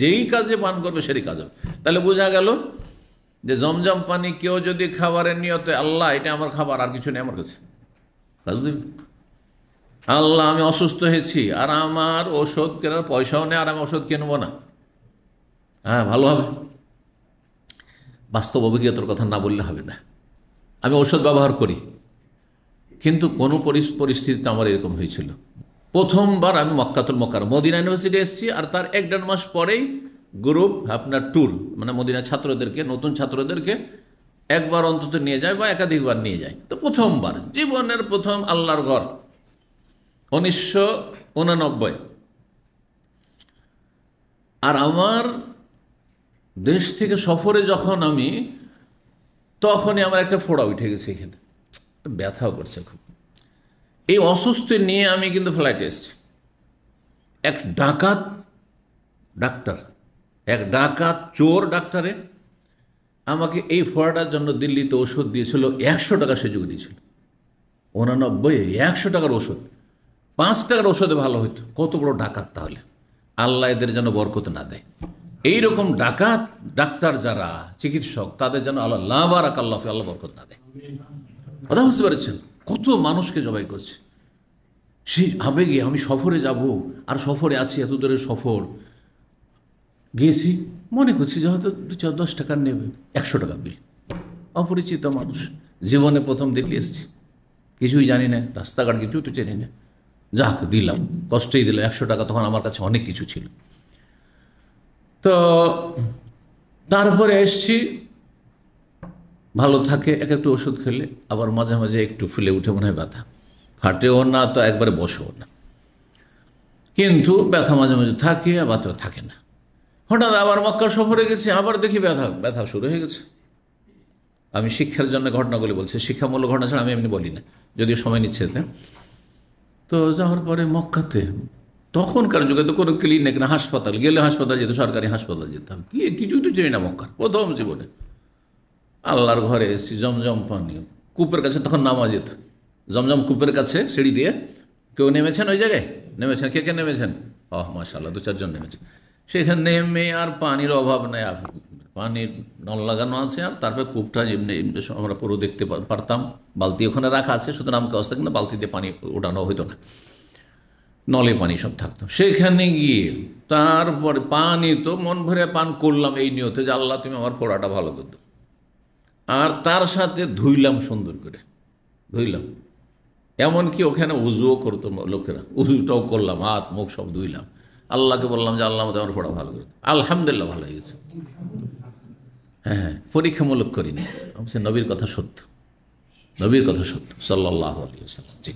যেই কাজে পান করবে সেটাই কাজ হবে। তাহলে বোঝা গেল যে জমজম পানি কেউ যদি খাবারের নিয়তে, আল্লাহ এটা আমার খাবার, আর কিছু নেই আমার কাছে, বুঝলি, আল্লাহ আমি অসুস্থ হয়েছি আর আমার ওষুধ কেনার পয়সাও নেই, আর আমি ওষুধ কিনবো না, হ্যাঁ ভালো হবে। বাস্তব অভিজ্ঞতার কথা না বললে হবে না। আমি ওষুধ ব্যবহার করি, কিন্তু কোনো পরিস্থিতিতে আমার এরকম হয়েছিল। প্রথমবার আমি মক্কাতুল মোকাররমা মদিনা ইউনিভার্সিটি এসেছি, আর তার 1-1.5 মাস পরেই গ্রুপ আপনার ট্যুর, মানে মদিনা ছাত্রদেরকে, নতুন ছাত্রদেরকে একবার অন্তত নিয়ে যায় বা একাধিকবার নিয়ে যায়। তো প্রথমবার জীবনের প্রথম আল্লাহর ঘর 1989। আর আমার দেশ থেকে সফরে যখন আমি, তখনই আমার একটা ফোড়া উঠে গেছে এখানে, ব্যথাও করছে খুব। এই অসুস্থ নিয়ে আমি কিন্তু ফ্লাইটে এসেছি। এক ডাকাত ডাক্তার, এক ডাকাত চোর ডাক্তারে আমাকে এই ফোড়াটার জন্য দিল্লিতে ওষুধ দিয়েছিল, 100 টাকা সে যুগ দিয়েছিল। 89 100 টাকার ওষুধ, 5 টাকার ওষুধে ভালো হইতো। কত বড় ডাকাত তাহলে! আল্লাহ এদের যেন বরকত না দেয়। এইরকম ডাকাত ডাক্তার যারা চিকিৎসক, তাদের যেন আল্লাহ লা বারাকাল্লাহু ফি, আল্লাহ বরকত না দেয়। কথা বুঝতে পেরেছেন? কত মানুষকে জবাই করছে সেই আবেগে। আমি সফরে যাব, আর সফরে আছি, এত দূরের সফর, গিয়েছি, মনে করছি যে হয়তো 2-4-10 টাকা নেবে, 100 টাকা বিল। অপরিচিত মানুষ, জীবনে প্রথম দিল্লি এসেছি, কিছুই জানি না, রাস্তাঘাট কিছু তো জানি না, যাক দিলাম, কষ্টই দিল 100 টাকা। তখন আমার কাছে অনেক কিছু ছিল। তো তারপরে এসছি, ভালো থাকে এক একটু ওষুধ খেলে, আবার মাঝে মাঝে একটু ফুলে উঠে মনে হয় ব্যথা, ফাটেও না তো একবারে বসেও না, কিন্তু ব্যথা মাঝে মাঝে থাকে, আবার থাকে না। হঠাৎ আবার মক্কা সফরে গেছি, আবার দেখি ব্যথা শুরু হয়ে গেছে। আমি শিক্ষার জন্য ঘটনাগুলি বলছি, শিক্ষামূলক ঘটনা ছাড়া আমি এমনি বলি না, যদিও সময় নিচ্ছে এতে। তো যাওয়ার পরে মক্কাতে, তখনকার যুগে তো কোনো ক্লিনিক না, হাসপাতাল গেলে হাসপাতাল যেত, সরকারি হাসপাতাল যেতাম, কি কিছুই তো চিনি না মক্কার, প্রথম জীবনে। আল্লাহর ঘরে এসেছি, জমজম পানি, কূপের কাছে তখন নামা যেত, জমজম কূপের কাছে সিঁড়ি দিয়ে। কেউ নেমেছেন ওই জায়গায়? নেমেছেন? কে কে নেমেছেন? মাশাআল্লাহ, 2-4 জন নেমেছেন। সেখানে নেমে আর পানির অভাব নেই, পানির নল লাগানো আছে, আর তারপরে কূপটা এমনি আমরা পুরো দেখতে পারতাম। বালতি ওখানে রাখা আছে, শুধু নামকে অবস্থা, কিন্তু বালতি দিয়ে পানি ওঠানো হইতো না, নলে পানি সব থাকতো। সেখানে গিয়ে তারপরে পানি তো মন ভরে পান করলাম, এই নিয়তে যে আল্লাহ তুমি আমার ফোড়াটা ভালো করে দাও। আর তার সাথে ধুইলাম, সুন্দর করে ধুইলাম, এমনকি ওখানে উজুও করতো লোকেরা, উজুটাও করলাম, হাত মুখ সব ধুইলাম। আল্লাহকে বললাম যে আল্লাহ আমাদের আমার ফোড়া ভালো করে, আলহামদুলিল্লাহ ভালো হয়ে গেছে। হ্যাঁ, পরীক্ষামূলক করিনি, সে নবীর কথা সত্য, নবীর কথা সত্য সাল্লাল্লাহু আলাইহি ওয়াসাল্লাম। জি,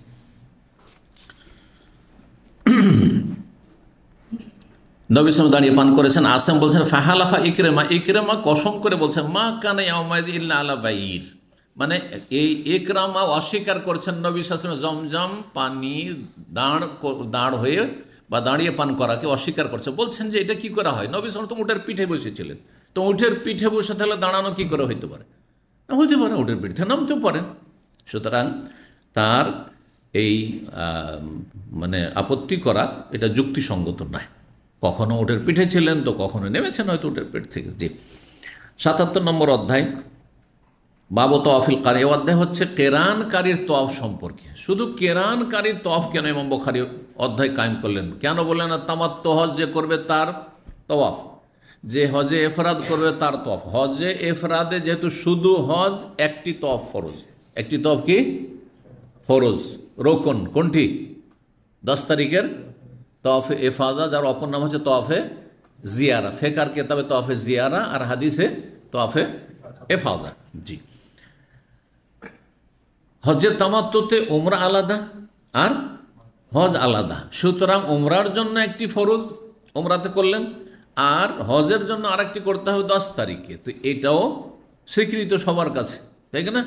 নবী সাল্লাল্লাহু দাঁড়িয়ে পান করেছেন। আসেম বলছেন ফাহালাফা ইকরামা, ইকরামা কসম করে বলছেন মা কানা ইয়াউমাইয ইল্লা আলা বাইর, মানে এই ইকরামা অস্বীকার করছেন নবী সাল্লাল্লাহু আলাইহি ওয়াসাল্লাম জমজম পানি দাঁড় হয়ে বা দাঁড়িয়ে পান করাকে অস্বীকার করছে। বলছেন যে এটা কি করে হয়? নবী সাল্লাল্লাহু আলাইহি ওয়াসাল্লাম তো উটের পিঠে বসেছিলেন, তো উটের পিঠে বসে তাহলে দাঁড়ানো কি করে হইতে পারে? হইতে পারে, উটের পিঠে নামতেও পারেন। সুতরাং তার এই মানে আপত্তি করা এটা যুক্তিসঙ্গত নয়। কখনো উটের পিঠে ছিলেন, তো কখনো নেমেছেন হয়তো উটের পিঠ থেকে। জি, 77 নম্বর অধ্যায়, বাবু তওয়াফিল কারি। এই অধ্যায় হচ্ছে কেরানকারীর তওয়াফ সম্পর্কে। শুধু কেরানকারীর তওয়াফ কেন ইমাম বুখারী অধ্যায় কায়েম করলেন? কেন বললেন না তামাত্তু হজ যে করবে তার তওয়াফ, যে হজে এফরাদ করবে তার তওয়াফ? হজে এফরাদে যেহেতু শুধু হজ, একটি তওয়াফ ফরজ। একটি তওয়াফ কি ফরজ, রোকন। কোনটি? 10 তারিখের তওয়াফে এফাজা, যার অপর নাম হচ্ছে তওয়াফে জিয়ারা। ফেকার কেতাবে তওয়াফে জিয়ারা, আর হাদিসে তওয়াফে এফাজা। জি, হজের তামাত্তুতে উমরা আলাদা আর হজ আলাদা। সুতরাং উমরার জন্য একটি ফরজ, উমরাতে করলেন, আর হজের জন্য আরেকটি করতে হবে 10 তারিখে। তো এটাও স্বীকৃত সবার কাছে, তাই না?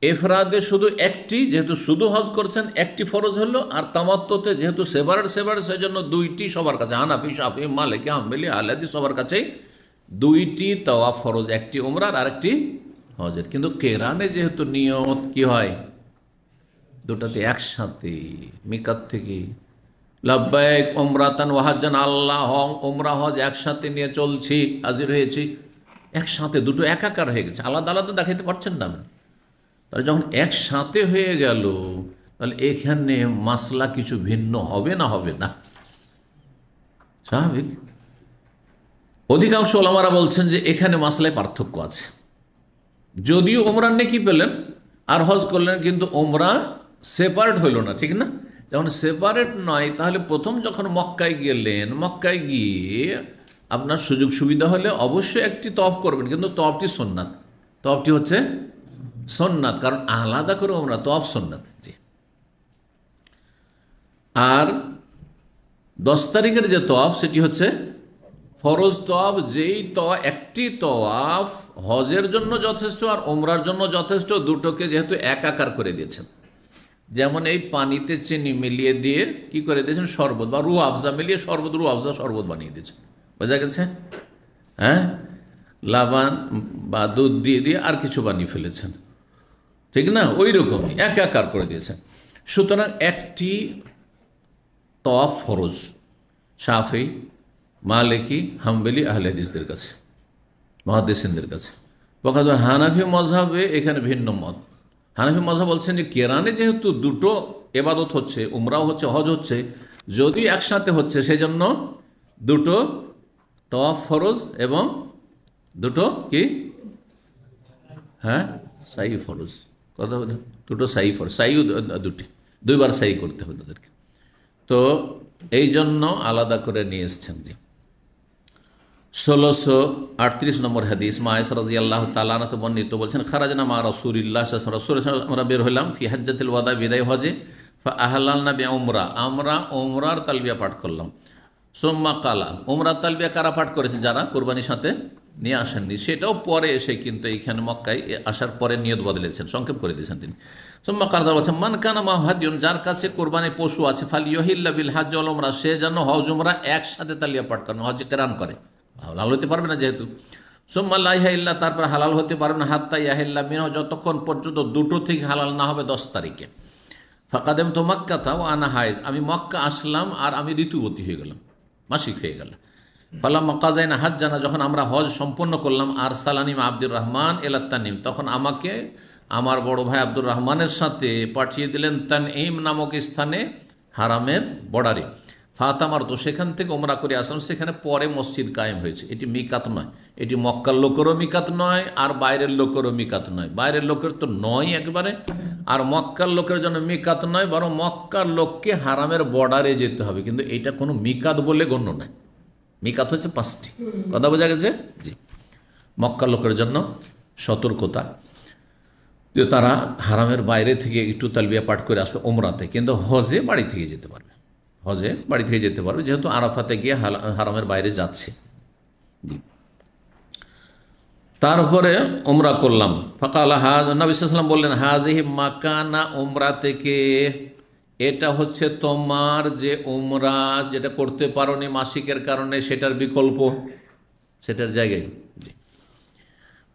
এফরাদে শুধু একটি, যেহেতু শুধু হজ করছেন, একটি ফরজ হলো, আর তামাত্তুতে যেহেতু সেপারেট সেজন্য 2টি সবার কাছে। হানাফি, শাফি, মালিকি, হাম্বলি, আহলে হাদিস সবার কাছেই 2টি তাওয়াফ ফরজ, একটি উমরার আর একটি হজের। কিন্তু কেরানে যেহেতু নিয়ত কি হয়, দুটাতে একসাথে, মিকাত থেকে লাব্বাইক উমরাতান ওয়া হাজ্জান, আল্লাহ উমরা হজ একসাথে নিয়ে চলছি, হাজির হয়েছি, একসাথে দুটো একাকার হয়ে গেছে, আলাদা আলাদা দেখাইতে পারছেন না আপনি। তাহলে যখন একসাথে হয়ে গেল, তাহলে এখানে মাসলা কিছু ভিন্ন হবে না, হবে না? স্বাভাবিক। অধিকাংশ ওলামারা বলছেন যে এখানে মাসলায় পার্থক্য আছে। যদিও ওমরার নেকি পেলেন আর হজ করলেন, কিন্তু ওমরা সেপারেট হইল না, ঠিক না? যখন সেপারেট নয়, তাহলে প্রথম যখন মক্কায় গেলেন, মক্কায় গিয়ে আপনার সুযোগ সুবিধা হলে অবশ্যই একটি তওয়াফ করবেন, কিন্তু তওয়াফটি সুন্নাত। তওয়াফটি হচ্ছে সুন্নাত, কারণ আলাদা করে ওমরা, তওয়াফ সুন্নাত। জি। আর 10 তারিখের যে তওয়াফ, সেটি হচ্ছে ফরজ তওয়াফ। যেই একটি তওয়াফ হজের জন্য যথেষ্ট আর ওমরার জন্য যথেষ্ট, দুটোকে যেহেতু একাকার করে দিয়েছেন। যেমন এই পানিতে চিনি মিলিয়ে দিয়ে কি করে দিয়েছেন, শরবত বা রুহ আফজা মিলিয়ে শরবত, রুহ আফজা শরবত বানিয়ে দিয়েছেন। বোঝা গেছে? হ্যাঁ, লাবান বা দুধ দিয়ে দিয়ে আর কিছু বানিয়ে ফেলেছেন, ঠিক না? ওই রকমই একাকার করে দিয়েছেন। সুতরাং একটি তওয়াফ ফরজ শাফি, মালিকি, হাম্বলি, আহলে হাদিসদের কাছে, মুহাদ্দিসিনদের কাছে। পক্ষান্তরে হানাফি মযহাবে এখানে ভিন্ন মত। হানাফি মযহাব বলছেন যে কেরানে যেহেতু দুটো এবাদত হচ্ছে, উমরাও হচ্ছে, হজ হচ্ছে, যদি একসাথে হচ্ছে, সেই জন্য দুটো তওয়াফ ফরজ এবং দুটো কি, হ্যাঁ, সাই ফরজ। কথা বলে দুটো সাই ফরজ, সাই দুটি, দুইবার সাই করতে হবে তাদেরকে। তো এই জন্য আলাদা করে নিয়ে এসছেন। জি। 1638 নম্বর হাদিস, মা আয়েশা রাদিয়াল্লাহু তাআলা আনহা বর্ণিত, বলছেন খারাজনা মা রাসূলিল্লাহ সাল্লাল্লাহু আলাইহি ওয়াসাল্লাম, আমরা বের হলাম ফি হাজ্জাতিল ওয়াদা, বিদায় হজে, ফা আহলালনা বিউমরা, আমরা উমরার তালবিয়া পাঠ করলাম। সুম্মা কালা, উমরার তালবিয়া কারা পাঠ করেছে? যারা কোরবানির সাথে নিয়ে আসেননি, সেটাও পরে এসে, কিন্তু এইখানে মক্কায় আসার পরে নিয়ত বদলেছেন, সংক্ষেপ করে দিয়েছেন তিনি। সুম্মা কালা বলছেন মান কানা মা হাদিয়ুন, যার কাছে কোরবানির পশু আছে, ফালিয়ুহিল্লা বিল হজ ওয়াল উমরা, সে যেন হজ উমরা একসাথে তালিয়া পাঠ করেন, হজ কেরান করে। হালাল হতে পারবে না যেহেতু। সুম্মা লা ইলাহা, তারপর হালাল হতে পারবে না, হাত্তা ইয়াহিল্লা মিনহু, যতক্ষণ পর্যন্ত দুটো থেকে হালাল না হবে 10 তারিখে। ফাকাদেম তো মক্কা তাও আনা হাইজ, আমি মক্কা আসলাম আর আমি ঋতুবতী হয়ে গেলাম, মাসিক হয়ে গেল। ফালা মক্কা যায় না হাজ জানা, যখন আমরা হজ সম্পন্ন করলাম, আর সালানিম আব্দুর রহমান এলাত্তানিম, তখন আমাকে আমার বড় ভাই আব্দুর রহমানের সাথে পাঠিয়ে দিলেন তানঈম নামক স্থানে, হারামের বর্ডারে। ফাতামার, তো সেখান থেকে ওমরা করে আসলাম। সেখানে পরে মসজিদ কায়েম হয়েছে। এটি মিকাত নয়, এটি মক্কার লোকেরও মিকাত নয় আর বাইরের লোকেরও মিকাত নয়। বাইরের লোকের তো নয় একবারে, আর মক্কার লোকের জন্য মিকাত নয়, বরং মক্কার লোককে হারামের বর্ডারে যেতে হবে, কিন্তু এটা কোনো মিকাত বলে গণ্য নয়। মিকাত হচ্ছে 5টি। কথা বোঝা গেছে? জি। মক্কার লোকের জন্য সতর্কতা যে তারা হারামের বাইরে থেকে একটু তালবিয়া পাঠ করে আসবে ওমরাতে, কিন্তু হজে বাড়ি থেকে যেতে পারবে, হজে বাড়ি থেকে যেতে পারবে, যেহেতু আরাফাতে গিয়ে হারামের বাইরে যাচ্ছে। তারপরে উমরা করলাম। ফাকালা হাজ, নবী সাল্লাল্লাহু আলাইহি ওয়াসাল্লাম বললেন, হাজিহি মাকানা, উমরা থেকে, এটা হচ্ছে তোমার যে উমরা যেটা করতে পারোনি মাসিকের কারণে, সেটার বিকল্প, সেটার জায়গায়।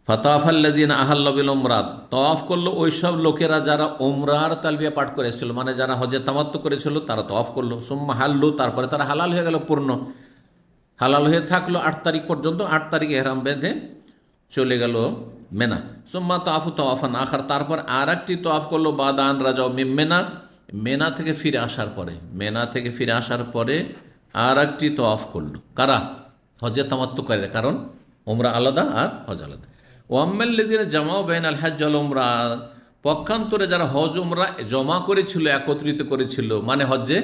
ফাতাফাল্লাযিনা আহাল্লু বিল উমরা, তওয়াফ করলো ওই সব লোকেরা যারা উমরার তালবিয়া পাঠ করেছিল, মানে যারা হজে তামাত্তু করেছিল, তারা তওয়াফ করলো। সুম্মা হাল্লু, তারপরে তারা হালাল হয়ে গেল, পূর্ণ হালাল হয়ে থাকলো 8 তারিখ পর্যন্ত। 8 তারিখে ইহরাম বেঁধে চলে গেল মেনা। সুম্মা তাওয়াফু তাওয়াফান আখার, তারপর আর একটি তওয়াফ করলো বাদান রাজাও মিন মেনা, মেনা থেকে ফিরে আসার পরে, মেনা থেকে ফিরে আসার পরে আর একটি তওয়াফ করলো। কারা? হজে তামাত্তু করে, কারণ উমরা আলাদা আর হজ আলাদা। ওয়াম্মাল্লাযিনা জামাউ বাইনাল হজ ওয়াল উমরা, পক্ষান্তরে যারা হজ উমরা জমা করেছিল, একত্রিত করেছিল, মানে হজ্জে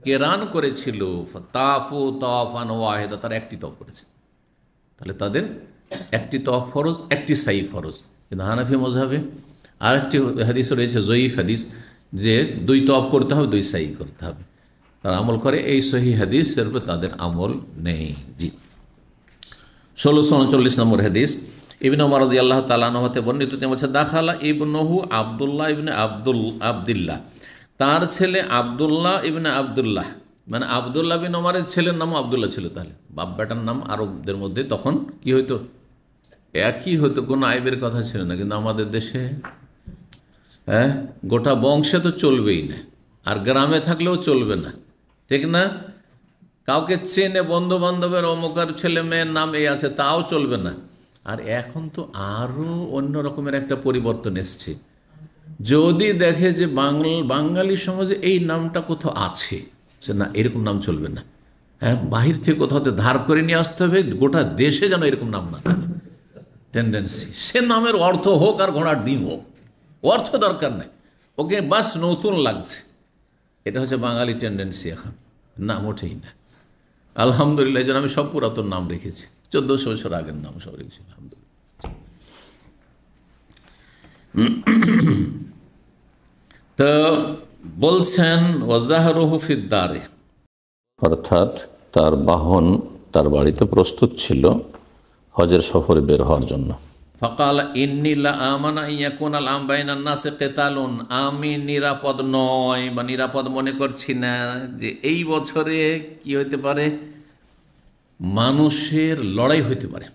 কেরান করেছিল, তাফু তাওয়াফান ওয়াহিদা, তারা একটি তওয়াফ করেছে, তাহলে তাদের একটি তওয়াফ ফরজ, একটি সাই ফরজ। কিন্তু হানাফি মযহাবে আরেকটি হাদিস রয়েছে, জয়ীফ হাদিস, যে 2 তওয়াফ করতে হবে, 2 সাই করতে হবে। তারা আমল করে এই সহিহ হাদিসের উপর তাদের আমল নেই। জি। 1639 নম্বর হাদিস, ইবনে ওমর রাদিয়াল্লাহু তাআলা আনহু হতে বর্ণিত, তিনি বলেছেন, দাখালা ইবনুহু আব্দুল্লাহ ইবনে আব্দুল্লাহ, তার ছেলে আব্দুল্লাহ ইবনে আব্দুল্লাহ, মানে আব্দুল্লাহ বিন ওমরের ছেলের নাম আব্দুল্লাহ ছিল। তাহলে বাপ বেটার নাম আরবদের মধ্যে তখন কি হইতো? একই হইতো, কোনো আইবের কথা ছিল না। কিন্তু আমাদের দেশে হ্যাঁ, গোটা বংশে তো চলবেই না, আর গ্রামে থাকলেও চলবে না, ঠিক না? কাউকে চেনে, বন্ধু বান্ধবের অমুকার ছেলে মেয়ের নাম এই আছে, তাও চলবে না। আর এখন তো আরও অন্য রকমের একটা পরিবর্তন এসছে। যদি দেখে যে বাঙালি সমাজে এই নামটা কোথাও আছে, সে না, এরকম নাম চলবে না, হ্যাঁ, বাহির থেকে কোথাও ধার করে নিয়ে আসতে হবে, গোটা দেশে যেন এরকম নাম না থাকে টেন্ডেন্সি। সে নামের অর্থ হোক আর ঘোড়ার ডিম হোক, অর্থ দরকার নেই, ওকে বাস নতুন লাগছে। এটা হচ্ছে বাঙালি টেন্ডেন্সি এখন, না মোটেই না। আলহামদুলিল্লাহ, এই জন্য আমি সব পুরাতন নাম রেখেছি, 1400 বছর আগের নাম সব রেখেছি আলহামদুলিল্লাহ। তো বলছেন ওয়াজাহরুহু ফিদ্দারে, অর্থাৎ তার বাহন তার বাড়িতে প্রস্তুত ছিল হজের সফরে বের হওয়ার জন্য। ফাকাল ইন্নী লা আমানা ইয়াকুনাল আম বাইনান নাসি কিতালুন, আমি নিরাপদ নয় বা নিরাপদ মনে করছি না যে এই বছরে কি হতে পারে, মানুষের লড়াই হইতে পারে।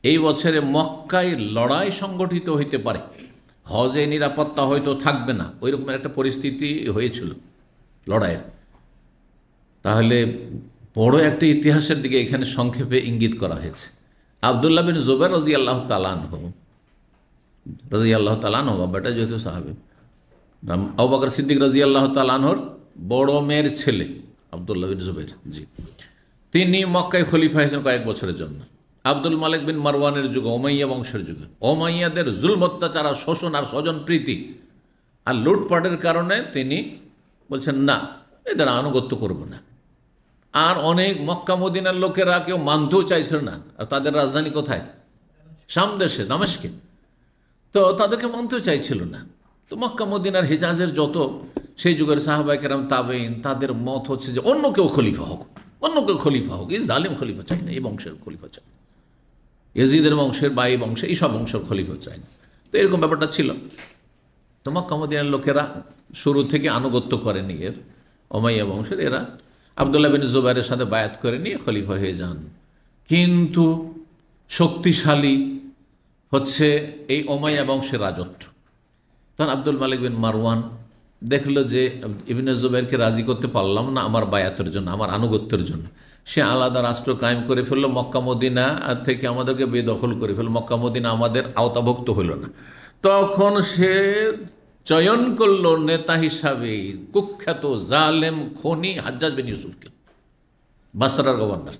এই বছরে মক্কায় লড়াই সংগঠিত হইতে পারে, হজে নিরাপত্তা হয়তো থাকবে না, ওই রকমের একটা পরিস্থিতি হয়েছিল লড়াইয়ের। তাহলে বড় একটা ইতিহাসের দিকে এখানে সংক্ষেপে ইঙ্গিত করা হয়েছে। আবদুল্লাহ বিন জুবাইর রাদিয়াল্লাহু তাআলা আনহু, রাদিয়াল্লাহু তাআলা আনহু বাবাটা যেহেতু সাহাবী, আবু বকর সিদ্দিক রাদিয়াল্লাহু তাআলা আনহুর বড় মেয়ের ছেলে আবদুল্লাহ বিন জুবাইর, জি, তিনি মক্কায় খলিফা হয়েছেন কয়েক বছরের জন্য। আব্দুল মালিক বিন মারওয়ানের যুগে, ওমাইয়া বংশের যুগে, ওমাইয়াদের জুলম অত্যাচার আর শোষণ আর স্বজন প্রীতি আর লুটপাটের কারণে তিনি বলছেন না, এদের আনুগত্য করব না। আর অনেক মক্কা মদিনার লোকেরা কেউ মানতেও চাইছিল না, আর তাদের রাজধানী কোথায়, শাম দেশে দামেস্কে, তো তাদেরকে মানতেও চাইছিল না। তো মক্কা মদিনার হিজাজের যত সেই যুগের সাহাবায়ে কেরাম তাবেঈন, তাদের মত হচ্ছে যে অন্য কেউ খলিফা হোক, অন্য কেউ খলিফা হোক, এই জালিম খলিফা চাই না, এই বংশের খলিফা চাই না, ইয়াজিদের বংশের বা এই বংশে এইসব বংশের খলিফা চাই না। তো এরকম ব্যাপারটা ছিল। তো মক্কা মদিনার লোকেরা শুরু থেকে আনুগত্য করেনি এর ওমাইয়া বংশের, এরা আবদুল্লাহ বিন জুবাইরের সাথে বায়াত করে নিয়ে খলিফা হয়ে যান। কিন্তু শক্তিশালী হচ্ছে এই ওমাইয়া বংশের রাজত্ব। তখন আব্দুল মালিক বিন মারওয়ান দেখলো যে ইবনে জুবাইরকে রাজি করতে পারলাম না আমার বায়াতের জন্য, আমার আনুগত্যের জন্য, সে আলাদা রাষ্ট্র কায়েম করে ফেললো, মক্কা মদিনা থেকে আমাদেরকে বেদখল করে ফেললো, মক্কা মদিনা আমাদের আওতাভুক্ত হইল না। তখন সে চয়ন করলো নেতা হিসাবে কুখ্যাত জালেম খনি হাজ্জাজ বিন ইউসুফকে, বাসরার গভর্নর।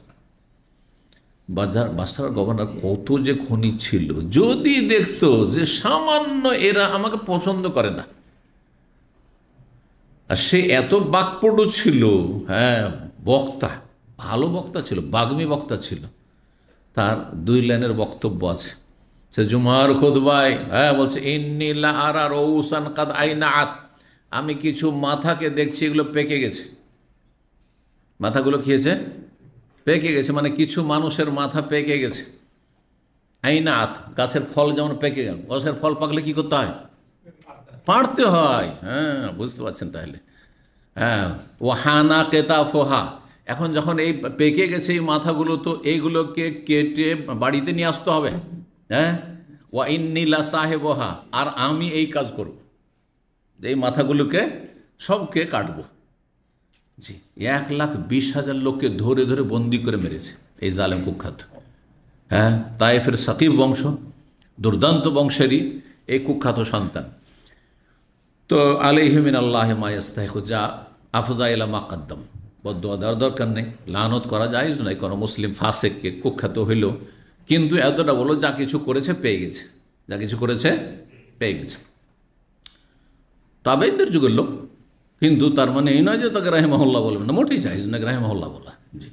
বাসরার গভর্নর কত যে খনি ছিল, যদি দেখতো যে সামান্য এরা আমাকে পছন্দ করে না, আর সে এত বাকপটু ছিল, হ্যাঁ, বক্তা, ভালো বক্তা ছিল, বাগ্মী বক্তা ছিল, তার 2 লাইনের বক্তব্য আছে। সে জুমার খুতবায়, হ্যাঁ, বলছে ইন্নী লা আরা রউসান কাদ আইনাআত, আমি কিছু মাথাকে দেখছি এগুলো পেকে গেছে। মাথাগুলো খেয়েছে, পেকে গেছে, মানে কিছু মানুষের মাথা পেকে গেছে। আইনাআত, গাছের ফল যেমন পেকে গেল, গাছের ফল পাকলে কি করতে হয়, পাড়তে হয়। হ্যাঁ, বুঝতে পারছেন তাহলে। হ্যাঁ, ওয়াহানা কেতাফোহা, এখন যখন এই পেকে গেছে এই মাথাগুলো, তো এইগুলোকে কেটে বাড়িতে নিয়ে আসতে হবে। হ্যাঁ, ওয়া ইন্নী লা সাহেবহা, আর আমি এই কাজ করব, এই মাথাগুলোকে সবকে কাটবো। জি, 1,20,000 লোককে ধরে ধরে বন্দি করে মেরেছে এই জালেম কুখ্যাত। হ্যাঁ, তায়েফের সাকিব বংশ, দুর্দান্ত বংশেরই এই কুখ্যাত সন্তান। তো আলাইহি মিনাল্লাহি মা ইস্তাহিকু, যা আফজা ইলা মা কদ্দাম, বদদুয়া দেওয়ার দরকার নেই, লানত করা জায়েজ নয় কোনো মুসলিম ফাসিককে, কুখ্যাত হইল, কিন্তু এতটা বলো যা কিছু করেছে পেয়ে গেছে, যা কিছু করেছে পেয়ে গেছে। তাবেঈনদের যুগের লোক, কিন্তু তার মানে এই নয় যে তাকে রাহিমাহুল্লাহ বলবেন না, মোটেই জায়েজ না রাহিমাহুল্লাহ বলা। জি,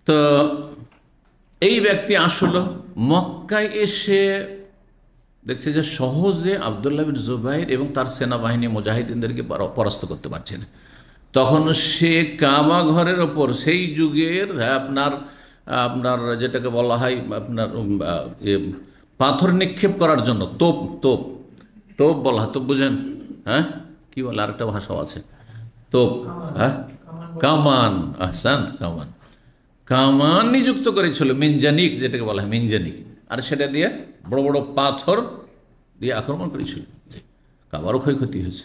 তো এই ব্যক্তি আসলে মক্কায় এসে দেখছে যে সহজে আবদুল্লাহ বিন জুবাইর এবং তার সেনাবাহিনী মুজাহিদিনদেরকে পরাস্ত করতে পারছে না। তখন সে কাবা ঘরের ওপর সেই যুগের আপনার আপনার যেটাকে বলা হয় আপনার পাথর নিক্ষেপ করার জন্য তোপ তোপ তোপ বলা হয়, তোপ বুঝেন? হ্যাঁ, কি বলে, আরেকটা ভাষাও আছে, তোপ, হ্যাঁ, কামান, আহসান, কামান, কামান নিযুক্ত করেছিল, মিনজানিক যেটাকে বলা হয় মিনজানিক, আর সেটা দিয়ে বড় বড় পাথর দিয়ে আক্রমণ করেছিল। কাবারও ক্ষয়ক্ষতি হয়েছে,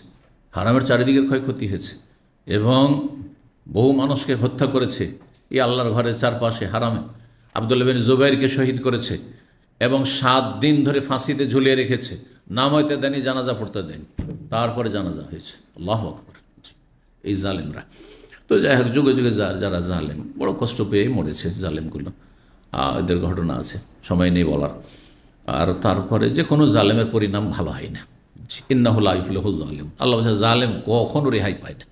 হারামের চারিদিকের ক্ষয়ক্ষতি হয়েছে, এবং বহু মানুষকে হত্যা করেছে, এই আল্লাহর ঘরের চারপাশে হারামে আব্দুল্লাহ বিন জুবাইরকে শহীদ করেছে এবং 7 দিন ধরে ফাঁসিতে ঝুলিয়ে রেখেছে, নাম হইতে দেয়নি, জানাজা পড়তে দেয়নি, তারপরে জানাজা হয়েছে। আল্লাহু আকবার। এই জালেমরা তো যাই হোক, যুগে যুগে যারা জালেম বড় কষ্ট পেয়ে মরেছে জালেমগুলো, এদের ঘটনা আছে, সময় নেই বলার। আর তারপরে যে কোনো জালেমের পরিণাম ভালো হয় না। ইন্নাহু লা ইফলিহু জালিম, আল্লাহ বলছে জালেম কখনো রেহাই পায় না,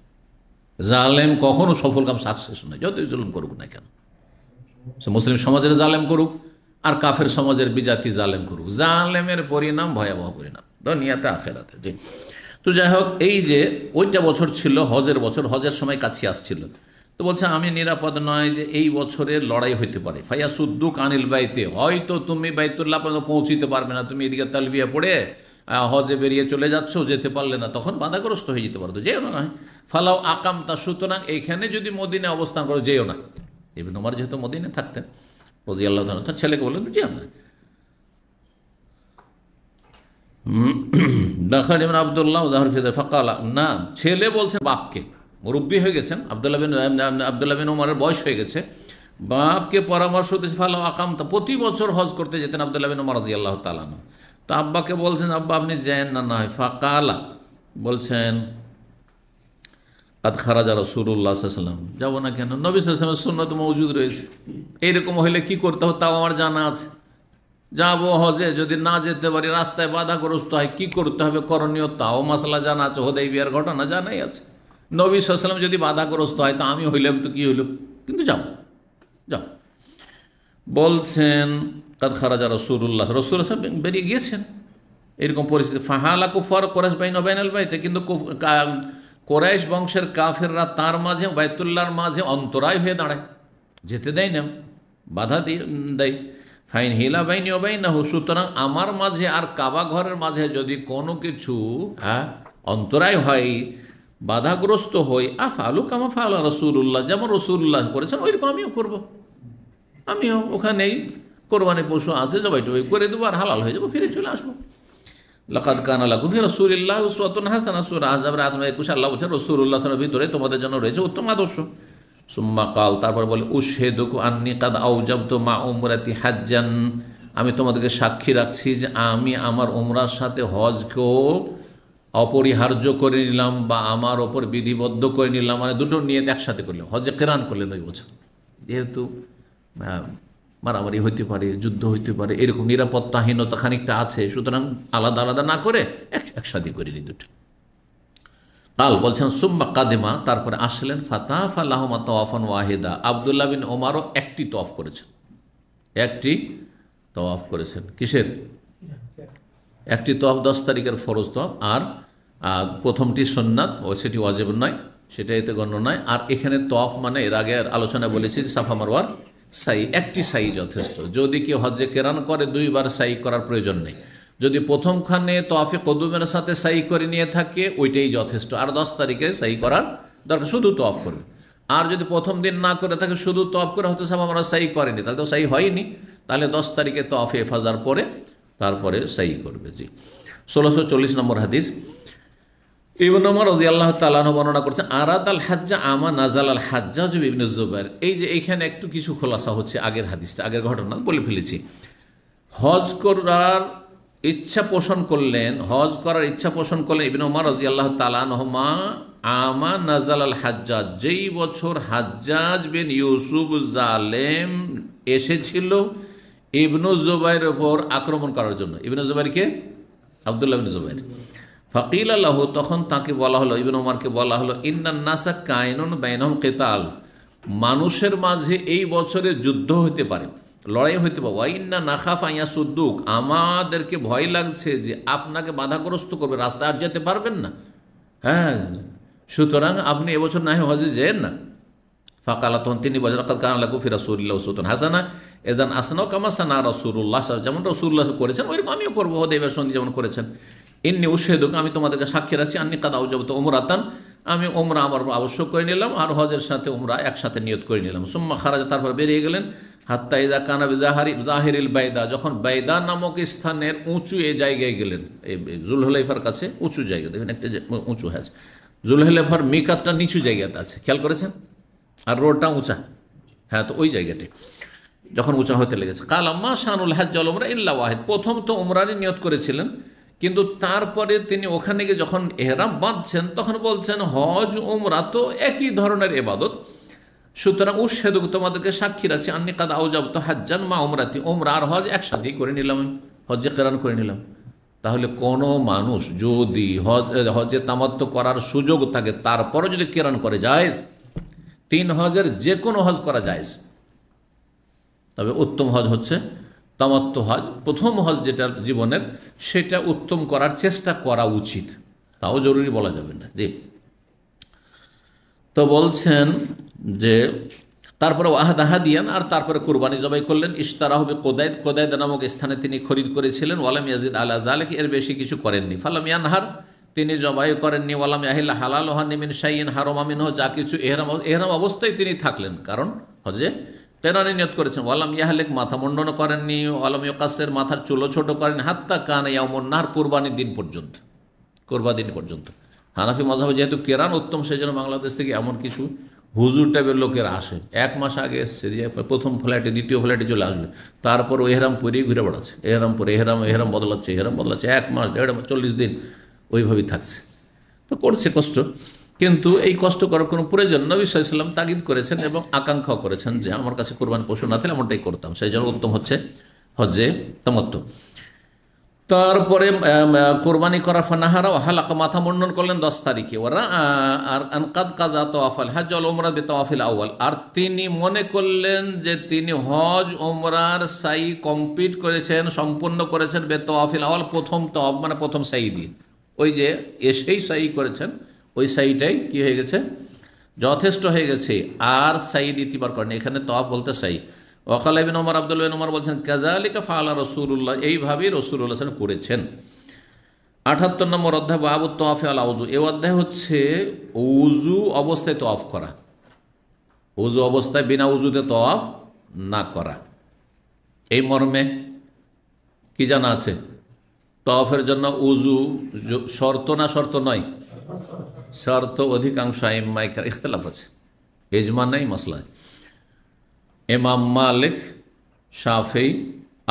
জালেম কখনো সফল কাম সাকসেস নয়, যতই জুলুম করুক না কেন। সে মুসলিম সমাজের জালেম করুক আর কাফের সমাজের বিজাতি জালেম করুক, জালেমের পরিণাম ভয়াবহ পরিণাম দুনিয়াতে আখেরাতে। যে তো যাই হোক, এই যে ওইটা বছর ছিল হজের বছর, হজের সময় কাছে আসছিল, তো বলছে আমি নিরাপদ নয় যে এই বছরের লড়াই হইতে পারে। ফায়াসুদ্দুক আনিল বাইতে, হয়তো তুমি বাইতুল্লাহ পর্যন্ত পৌঁছিতে পারবে না, তুমি এদিকে তালবিয়া পড়ে হজে বেরিয়ে চলে যাচ্ছ, যেতে পারলে না, তখন বাধাগ্রস্ত হয়ে যেতে পারতো, যেও না নয়। ফালাও আকামতা, সুতরাং এইখানে যদি মদিনে অবস্থান করো যেও না। ইবনে ওমর যেহেতু মদিনে থাকতেন রাদিয়াল্লাহু তাআলা, তার ছেলেকে বললেন যেও না। দাখাল আব্দুল্লাহ ফাকালা, না, ছেলে বলছে বাপকে, মুরব্বী হয়ে গেছেন, আব্দুল্লাহ বিন ওমরের বয়স হয়ে গেছে, বাপকে পরামর্শ দিয়েছে ফালাও আকামতা, প্রতি বছর হজ করতে যেতেন আব্দুল্লাহ বিন ওমর রাদিয়াল্লাহু তাআলা। তো আব্বাকে বলছেন আব্বা আপনি যেন না, না হয়। ফাকালা বলছেন কাদ খারাজা রাসূলুল্লাহ সাল্লাল্লাহু আলাইহি ওয়াসাল্লাম, যাবো না কেন, নবী সাল্লাল্লাহু আলাইহি ওয়াসাল্লামের সুন্নাত মওজুদ রয়েছে, এইরকম হইলে কি করতে হবে তাও আমার জানা আছে, যাবো হজে, যদি না যেতে পারি, রাস্তায় বাধাগ্রস্ত হয়, কি করতে হবে করণীয় তাও মাসলা জানা আছে, হুদাইবিয়ার ঘটনা জানাই আছে। নবী সাল্লাল্লাহু আলাইহি ওয়াসাল্লাম যদি বাধাগ্রস্ত হয় তা আমি হইলাম তো কি হইল, কিন্তু যাবো, যাও। বলছেন কাদ খারাজা রাসূলুল্লাহ, রাসূলুল্লাহ বেরিয়ে গিয়েছেন, এরকম পরিস্থিতি। ফাহালা কুফার কোরাইশ বাইনা বাইনাল বাইতে, কিন্তু কোরাইশ বংশের কাফেররা তার মাঝে বাইতুল্লাহর মাঝে অন্তরায় হয়ে দাঁড়ায়, যেতে দেয় না, বাধা দেয়। ফাইন হিলা বাইনি ও বাইনাহু, সুতরাং আমার মাঝে আর কাবা ঘরের মাঝে যদি কোনো কিছু অন্তরায় হয়, বাধাগ্রস্ত হই, আফআলু কামা ফাআলা রাসূলুল্লাহ, যেমন রাসূলুল্লাহ করেছেন ওইরকম আমিও করব, আমিও ওখানেই কোরবানি পশু আছে জবাই টবাই করে দেবো আর হালাল হয়ে যাবো, ফিরে চলে আসবো। লাকাদ কানা লাকুম ফি রাসূলিল্লাহি উসওয়াতুন হাসানাহ, সূরা আহজাব আয়াত 21, আল্লাহ বলেছেন রাসূলুল্লাহ সাল্লাল্লাহু আলাইহি ওয়াসাল্লামের ভিতরে তোমাদের জন্য রয়েছে উত্তম আদর্শ। সুম্মা কাল, তারপর বলে উশহিদুকুম আন্নী কাদ আওজাবতু মা উমরাতি হাজ্জান, আমি তোমাদেরকে সাক্ষী রাখছি যে আমি আমার উমরার সাথে হজকেও অপরিহার্য করে নিলাম, বা আমার ওপর বিধিবদ্ধ করে নিলাম, মানে দুটো নিয়ত একসাথে করলাম, হজে কেরান করলেন ওই বছর, যেহেতু মারামারি হইতে পারে, যুদ্ধ হইতে পারে, এরকম নিরাপত্তাহীনতা খানিকটা আছে, সুতরাং আলাদা আলাদা না করে একসাথে করিনি দুটো। কাল বলছেন সুম্মা কাদেমা, তারপরে আসলেন, ফাতাফ আল্লাহুমা তাওয়াফান ওয়াহিদা, আব্দুল্লাহ বিন ওমরও একটি তওয়াফ করেছেন, একটি তওয়াফ করেছেন। কিসের একটি তওয়াফ? 10 তারিখের ফরজ তওয়াফ, আর প্রথমটি সুন্নাত, ও সেটি ওয়াজিব নয়, সেটা এতে গণ্য নয়। আর এখানে তওয়াফ মানে এর আগে আলোচনা বলেছি সাফা মারওয়ার সাই, একটি সাই যথেষ্ট। যদি কেউ হজ্জে কেরান করে 2 বার সাই করার প্রয়োজন নেই। যদি প্রথমখানে তওয়াফে কদুমের সাথে সাই করে নিয়ে থাকে ওইটাই যথেষ্ট, আর 10 তারিখে সাই করার দরকার, শুধু তওয়াফ করবে। আর যদি প্রথম দিন না করে থাকে, শুধু তওয়াফ করে, হয়তো সাফা মারওয়া সাই করেনি, তাহলে তো সাই হয়নি, তাহলে 10 তারিখে তওয়াফে ইফাজার পরে তারপরে সাই করবে। জি, 1640 নম্বর হাদিস। ইবনে ওমর রাদিয়াল্লাহু তাআলা আনহু বর্ণনা করছেন, আরাদ আল হাজ্জা আমা নাজাল আল হাজ্জাজ ইবনে জুবাইর। এই যে এইখানে একটু কিছু খোলাসা হচ্ছে, আগের হাদিসটা, আগের ঘটনা বলে ফেলেছি। হজ করার ইচ্ছা পোষণ করলেন, হজ করার ইচ্ছা পোষণ করলেন ইবনে ওমর রাদিয়াল্লাহু তাআলা আনহুমা আমা নাজাল আল হাজ্জাজ, যেই বছর হাজ্জাজ বিন ইউসুফ জালেম এসেছিল ইবনে জুবাইরের উপর আক্রমণ করার জন্য। ইবনে জুবাইরকে আব্দুল্লাহ বিন জুবাইর। ফাকিল আল্লাহ, তখন তাকে বলা হলো, ইবনে ওমরকে বলা হলো, ইন্নান নাসা কায়নুন বাইনহুম কিতাল, মানুষের মাঝে এই বছরে যুদ্ধ হতে পারে, লড়াই হইতে পারে। ওয়া ইন্না নাখাফ আইয়াসুদ্দুক, আমাদেরকে ভয় লাগছে যে আপনাকে বাধাগ্রস্ত করবে, রাস্তায় আর যেতে পারবেন না, হ্যাঁ, সুতরাং আপনি এবছর না হয় হজে যেন না। ফাকালা, তখন তিনি বলেন, লাকাদ কানা লাকুম ফি রাসূলিল্লাহি উসওয়াতুন হাসানা, এদান আসনাও কামা সানা রাসূলুল্লাহ, যেমন রাসূলুল্লাহ করেছেন ওইরকম আমিও করবো, হুদাইবিয়ার সন্ধি যেমন করেছেন। ইন্নী উশহিদুকা, আমি তোমাদেরকে সাক্ষী রাখছি, আন্নী কাদ আওজাবতু উমরাতান, আমি উমরা আমার আবশ্যক করে নিলাম, আর হজের সাথে উমরা একসাথে নিয়ত করে নিলাম। সুম্মা খারাজা, তারপর বেরিয়ে গেলেন। হাত্তা ইযা কানা বিজাহিরিল বাইদা, যখন বাইদা নামক স্থানের উঁচু এ জায়গায় গেলেন, এই জুলহুলাইফার কাছে উঁচু জায়গা, দেখেন একটা উঁচু আছে, জুলহুলাইফার মিকাতটা নিচু জায়গাতে আছে, খেয়াল করেছেন, আর রোডটা উঁচা, হ্যাঁ, তো ওই জায়গাটি যখন উঁচা হতে লেগেছে। কাল আম্মা শানুল হজ ওয়াল উমরা ইল্লা ওয়াহিদ, প্রথম তো উমরারই নিয়ত করেছিলেন, কিন্তু তারপরে তিনি ওখানে গিয়ে যখন এহরাম বাঁধছেন তখন বলছেন হজ উমরা তো একই ধরনের ইবাদত, সুতরাং উশহেদু তোমাদেরকে সাক্ষী রাখছি আন্নি কাদ আউজাবতু হাজ্জান মা উমরাতি, উমরা আর হজ একসাথেই করে নিলাম, হজ্জে কেরান করে নিলাম। তাহলে কোনো মানুষ যদি হজে তামাত্তু করার সুযোগ থাকে তারপরে যদি কেরান করে জায়েজ, 3 হজের যে কোনো হজ করা জায়েজ, তবে উত্তম হজ হচ্ছে তামাত্তু হজ, প্রথম হজ যেটা জীবনের, সেটা উত্তম করার চেষ্টা করা উচিত, তাও জরুরি বলা যাবে না। জি, তো বলছেন যে তারপরে ওয়াহাদাহাদিয়ান, আর তারপরে কুরবানি জবাই করলেন। ইশতারা হবে কোদাইদ, কোদাইদ নামক স্থানে তিনি খরিদ করেছিলেন। ওয়ালাম ইয়াজিদ আলা যালিক, এর বেশি কিছু করেননি। ফালাম ইয়ানহার, তিনি জবাই করেননি। ওয়ালাম ইয়াহিল্লা হালাল ওহান্নি মিন শাইইন হারামা মিনহু, যা কিছু এহরাম অবস্থায় তিনি থাকলেন, কারণ হজে কেরানি নিয়ত করেছেন। ওয়ালাম ইয়াহলিক, মাথা মুন্ডন করেননি। ওয়ালাম ইয়াকাসসির, মাথার চুলও ছোট করেন। হাত্তা কানা ইয়াউমুন নাহর, কুরবানির দিন পর্যন্ত, কুরবানির দিন পর্যন্ত। হানাফি মাযহাবে যেহেতু কেরান উত্তম, সেই জন্য বাংলাদেশ থেকে এমন কিছু হুজুর টাইপের লোকেরা আসে, 1 মাস আগে এসছে, যে প্রথম ফ্লাইটে দ্বিতীয় ফ্লাইটে চলে আসবে, তারপর ও এহরাম পরেই ঘুরে বেড়াচ্ছে, এহরাম পরে এহরাম বদলাচ্ছে, 1 মাস 1.5 মাস 40 দিন ওইভাবেই থাকছে। তো করছে কষ্ট, কিন্তু এই কষ্ট করার কোনো প্রয়োজন নবী সাল্লাল্লাহু আলাইহি ওয়াসাল্লাম তাগিদ করেছেন এবং আকাঙ্ক্ষাও করেছেন যে আমার কাছে কোরবানি পশু না থাকলে এমনটাই করতাম, সেই জন্য উত্তম হচ্ছে হজ্জে তামাত্তু। তারপরে কোরবানি করা ফানাহারা ও হালাকা, মাথা মুন্ডন করলেন 10 তারিখে। ওরা আর আনকাদ কাজা তাওয়াফাল হজ ওয়াল উমরা বিতাওয়াফিল আউয়াল, আর তিনি মনে করলেন যে তিনি হজ উমরার সাই কমপ্লিট করেছেন, সম্পূর্ণ করেছেন বেতাওয়াফিল আউয়াল, প্রথম তাওয়াফ মানে প্রথম সাই দিয়ে, ওই যে এসেই সাই করেছেন, ওই সাইটাই কি হয়ে গেছে, যথেষ্ট হয়ে গেছে, আর সাই দ্বিতীয়বার করেন। এখানে তাওয়াফ বলতে সাই। ওয়াকাল ইবনে ওমর, আব্দুল্লাহ ইবনে ওমর বলছেন কাযালিকা ফাআলা রাসূলুল্লাহ, এইভাবেই রাসূলুল্লাহ সাল্লাল্লাহু আলাইহি ওয়াসাল্লাম করেছেন। 78 নম্বর অধ্যায় বাবু তাওয়াফি আল উযু, এই অধ্যায় হচ্ছে উযু অবস্থায় তাওয়াফ করা, উযু অবস্থায় বিনা উযুতে তাওয়াফ না করা। এই মর্মে কি জানা আছে, তাওয়াফের জন্য উযু শর্ত না শর্ত নয়? শর্ত। অধিকাংশ আইম্মায়ে কেরাম ইখতিলাফ আছে, ইজমা নাই, মাসলা। ইমাম মালিক, শাফেঈ,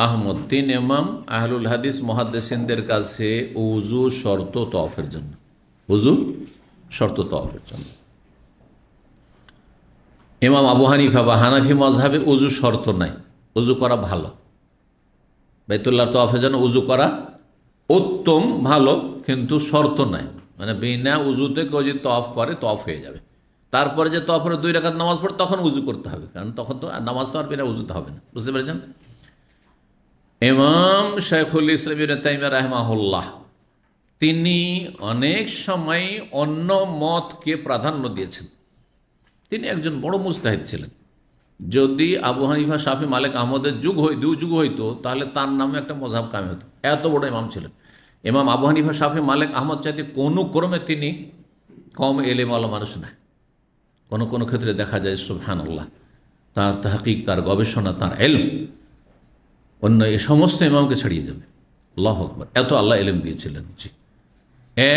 আহমদ, 3 ইমাম আহলুল হাদিস মুহাদ্দিসিনদের কাছে উযু শর্ত তাওয়াফের জন্য, উযু শর্ত তাওয়াফের জন্য। ইমাম আবু হানিফা বা হানাফি মাযহাবে উযু শর্ত নাই, উযু করা ভালো, বাইতুল্লাহর তাওয়াফের জন্য উযু করা উত্তম, ভালো, কিন্তু শর্ত নাই, মানে বিনা উযুতে কেউ যদি তাওয়াফ করে তাওয়াফ হয়ে যাবে। তারপরে যে তাওয়াফের 2 রাকাত নামাজ পড়ে তখন উযু করতে হবে, কারণ তখন তো নামাজ তো আর বিনা উযুতে হবে না, বুঝতে পেরেছেন? ইমাম শাইখুল ইসলাম ইবনে তাইমিয়া রাহিমাহুল্লাহ, তিনি অনেক সময় অন্য মতকে প্রাধান্য দিয়েছেন। তিনি একজন বড় মুজতাহিদ ছিলেন। যদি আবু হানিফা, শাফি, মালিক, আহমদের যুগ হইতো তাহলে তার নামে একটা মযহাব কায়েম হতো, এত বড় ইমাম ছিলেন। ইমাম আবু হানিফা, শাফি, মালিক, আহমদ চাইতে কোনো ক্রমে তিনি কম এলেমওয়ালা মানুষ না। কোনো কোনো ক্ষেত্রে দেখা যায় সুবহানাল্লাহ, তার তাহকিক, তার গবেষণা, তার ইলম অন্য এই সমস্ত ইমামকে ছাড়িয়ে যাবে। আল্লাহু আকবার, এত আল্লাহ ইলম দিয়েছিলেন। জি,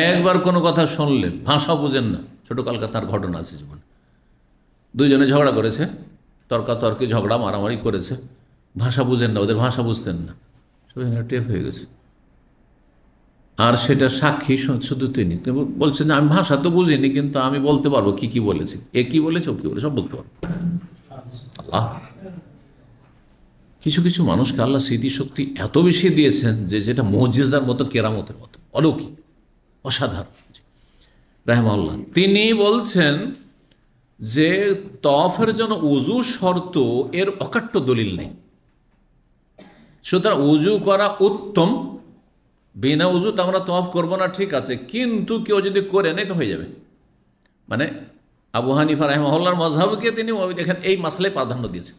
একবার কোনো কথা শুনলে ভাষা বুঝেন না, ছোটকালকার তার ঘটনা আছে জীবনে। 2 জনে ঝগড়া করেছে, তর্কাতর্কি, ঝগড়া মারামারি করেছে, ভাষা বুঝেন না, ওদের ভাষা বুঝতেন না, সবাই টেপ হয়ে গেছে। আর সেটা সাক্ষী শুধু তিনি বলছেন যে আমি ভাষা তো বুঝিনি, কিন্তু আমি বলতে পারবো কি কি বলেছে, এ কি বলেছে, ও কি বলেছে, সব বলতে পারবো। আল্লাহ কিছু কিছু মানুষকে আল্লাহ স্মৃতিশক্তি এত বেশি দিয়েছেন যে যেটা মুজিজার মতো, কেরামতের মতো, অলৌকিক, অসাধারণ। রাহিমাহুল্লাহ, তিনি বলছেন যে তাওয়াফের জন্য উযু শর্ত, এর অকাট্য দলিল নেই, সুতরাং উযু করা উত্তম। বিনা উযুতে আমরা তাওয়াফ করবো না, ঠিক আছে, কিন্তু কেউ যদি করে নেই তো হয়ে যাবে। মানে আবু হানিফা রাহিমাহুল্লাহর মাযহাবকে তিনি দেখেন এই মাসলায় প্রাধান্য দিয়েছেন।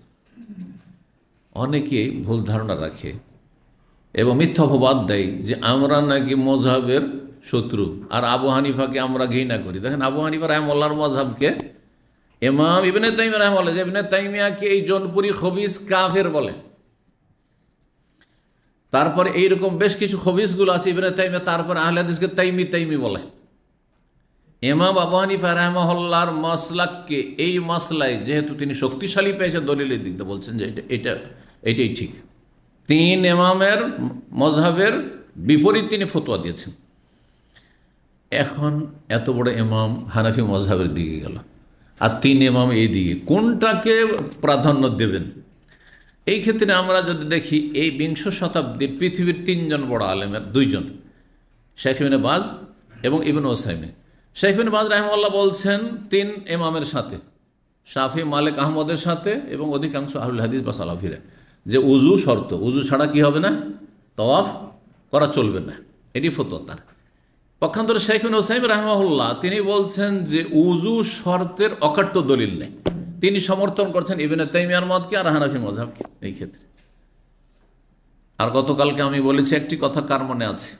অনেকেই ভুল ধারণা রাখে এবং মিথ্যা অপবাদ দেয় যে আমরা নাকি মাযহাবের শত্রু, আর আবু হানিফাকে আমরা ঘৃণা করি। দেখেন আবু হানিফা রাহিমাহুল্লাহর মাযহাবকে ইমাম ইবনে তাইমিয়া রাহিমাহুল্লাহ, ইবনে তাইমিয়াকে এই জনপুরি খবিস কাফের বলে। তারপরে এইরকম বেশ কিছু খবিসগুলো আছে ইবনে তাইমিয়া, তারপরে আহলে হাদিসকে তাইমি বলে। ইমাম আবু হানিফা রাহিমাহুল্লাহর মাসলাককে এই মাসলায় যেহেতু তিনি শক্তিশালী পেয়েছেন দলিলের দিক দিয়ে বলছেন যে এটাই ঠিক। তিন ইমামের মযহাবের বিপরীত তিনি ফতোয়া দিয়েছেন। এখন এত বড় ইমাম হানাফি মযহাবের দিকে গেল আর তিন ইমাম এই দিকে, কোনটাকে প্রাধান্য দেবেন? এই ক্ষেত্রে আমরা যদি দেখি এই বিংশ শতাব্দীর পৃথিবীর তিনজন বড় আলেমের দুইজন, শেখ ইবনে বাজ এবং ইবনে উসাইমিন। শেখ ইবনে বাজ রাহিমাহুল্লাহ বলছেন তিন ইমামের সাথে, শাফি, মালিক, আহমদের সাথে এবং অধিকাংশ আহলুল হাদিস বা সালাফিরা, যে উজু শর্ত, উজু ছাড়া কি হবে না, তাওয়াফ করা চলবে না, এটি ফতোয়া তার। পক্ষান্তরে শেখ ইবনে উসাইমিন রাহিমাহুল্লাহ তিনি বলছেন যে উজু শর্তের অকাট্য দলিল নেই। তিনি সমর্থন করছেন ইবনে তাইমিয়ার মতকে আর হানাফি মযহাবকে এই ক্ষেত্রে। আর গতকালকে আমি বলেছি একটি কথা কার মনে আছে,